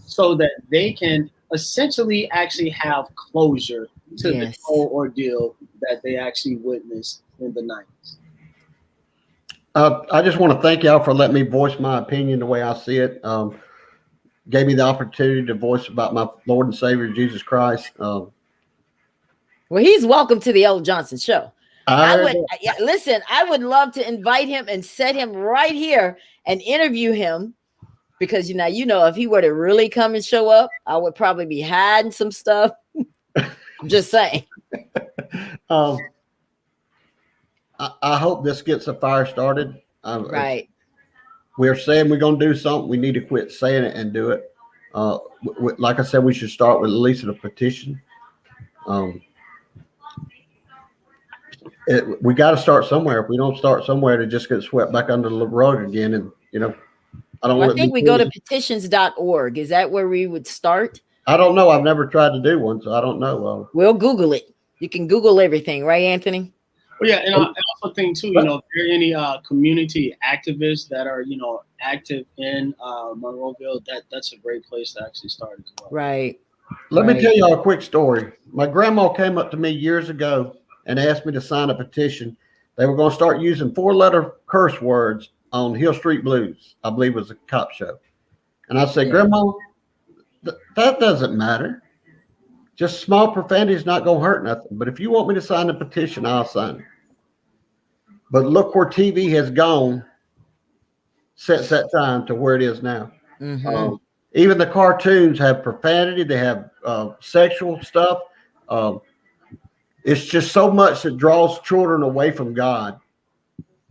so that they can essentially actually have closure to the whole ordeal that they actually witnessed in the 90s.
I just want to thank y'all for letting me voice my opinion the way I see it. Gave me the opportunity to voice about my Lord and Savior, Jesus Christ.
Well, he's welcome to the Ella Johnson Show. Listen, I would love to invite him and set him right here and interview him, because if he were to really come and show up, I would probably be hiding some stuff. I'm just saying.
I hope this gets a fire started.
Right.
We're saying we're going to do something. We need to quit saying it and do it. Like I said, we should start with at least a petition. We got to start somewhere. If we don't start somewhere, to just get swept back under the rug again. And I
think we go to petitions.org. Is that where we would start?
I don't know. I've never tried to do one, so I don't know.
We'll Google it. You can Google everything, right, Anthony?
Well, yeah, and I also think too, if there are any community activists that are, active in Monroeville, that's a great place to actually start as well.
Right.
Let me tell y'all a quick story. My grandma came up to me years ago and asked me to sign a petition. They were going to start using 4-letter curse words on Hill Street Blues. I believe it was a cop show. And I said, Grandma, that doesn't matter. Just small profanity is not going to hurt nothing. But if you want me to sign the petition, I'll sign it. But look where TV has gone since that time to where it is now.
Mm-hmm.
Even the cartoons have profanity. They have sexual stuff. It's just so much that draws children away from God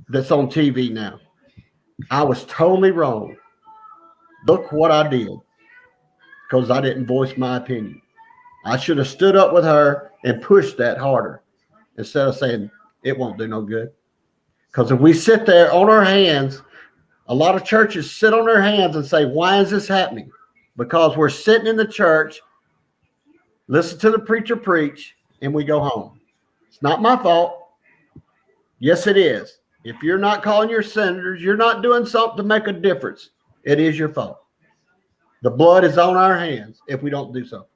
that's on TV now. I was totally wrong. Look what I did because I didn't voice my opinion. I should have stood up with her and pushed that harder instead of saying it won't do no good. Because if we sit there on our hands, a lot of churches sit on their hands and say, why is this happening? Because we're sitting in the church, listen to the preacher preach, and we go home. It's not my fault. Yes, it is. If you're not calling your senators, you're not doing something to make a difference. It is your fault. The blood is on our hands if we don't do something.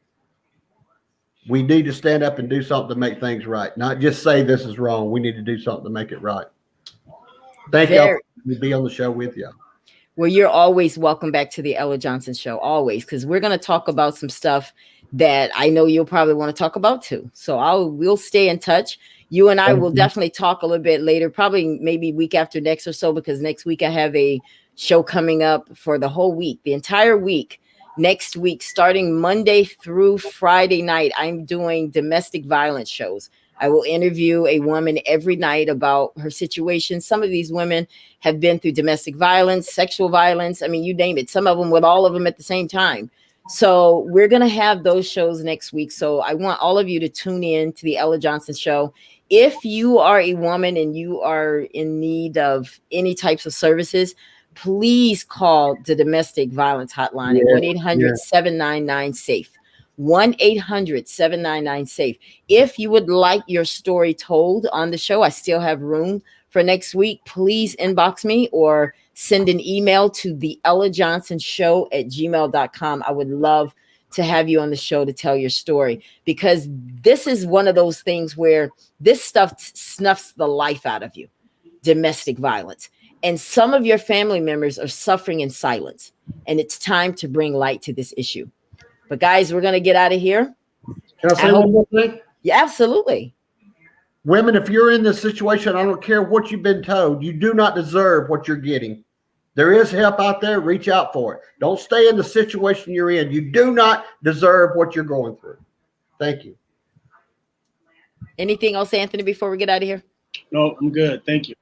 We need to stand up and do something to make things right. Not just say this is wrong. We need to do something to make it right. Thank y'all for be on the show with y'all.
Well, you're always welcome back to the Ella Johnson Show, always, because we're going to talk about some stuff that I know you'll probably want to talk about too. So we'll stay in touch. You and I will definitely talk a little bit later, probably maybe week after next or so, because next week I have a show coming up for the whole week, the entire week. Next week, starting Monday through Friday night, I'm doing domestic violence shows. I will interview a woman every night about her situation. Some of these women have been through domestic violence, sexual violence. I mean, you name it. Some of them with all of them at the same time. So we're going to have those shows next week. So I want all of you to tune in to the Ella Johnson Show. If you are a woman and you are in need of any types of services, please call the domestic violence hotline at 1-800-799-SAFE. 1-800-799-SAFE. If you would like your story told on the show, I still have room for next week. Please inbox me or send an email to the ellajohnsonshow@gmail.com. I would love to have you on the show to tell your story, because this is one of those things where this stuff snuffs the life out of you. Domestic violence. And some of your family members are suffering in silence. And it's time to bring light to this issue. But guys, we're going to get out of here.
Can I say one more thing?
Yeah, absolutely.
Women, if you're in this situation, I don't care what you've been told, you do not deserve what you're getting. There is help out there. Reach out for it. Don't stay in the situation you're in. You do not deserve what you're going through. Thank you.
Anything else, Anthony, before we get out of here?
No, I'm good. Thank you.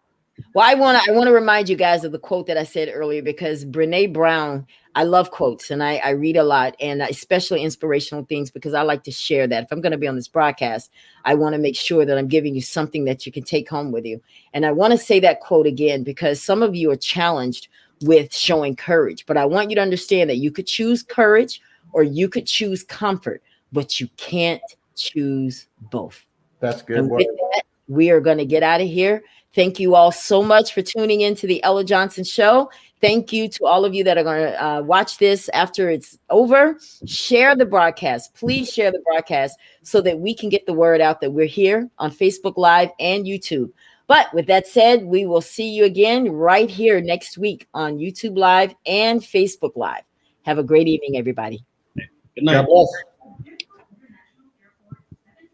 Well, I want to remind you guys of the quote that I said earlier, because Brene Brown, I love quotes and I read a lot, and especially inspirational things, because I like to share that. If I'm going to be on this broadcast, I want to make sure that I'm giving you something that you can take home with you. And I want to say that quote again, because some of you are challenged with showing courage, but I want you to understand that you could choose courage or you could choose comfort, but you can't choose both.
That's good.
And with that, we are going to get out of here. Thank you all so much for tuning in to the Ella Johnson Show. Thank you to all of you that are going to watch this after it's over. Share the broadcast. Please share the broadcast so that we can get the word out that we're here on Facebook Live and YouTube. But with that said, we will see you again right here next week on YouTube Live and Facebook Live. Have a great evening, everybody.
Good night.
God bless.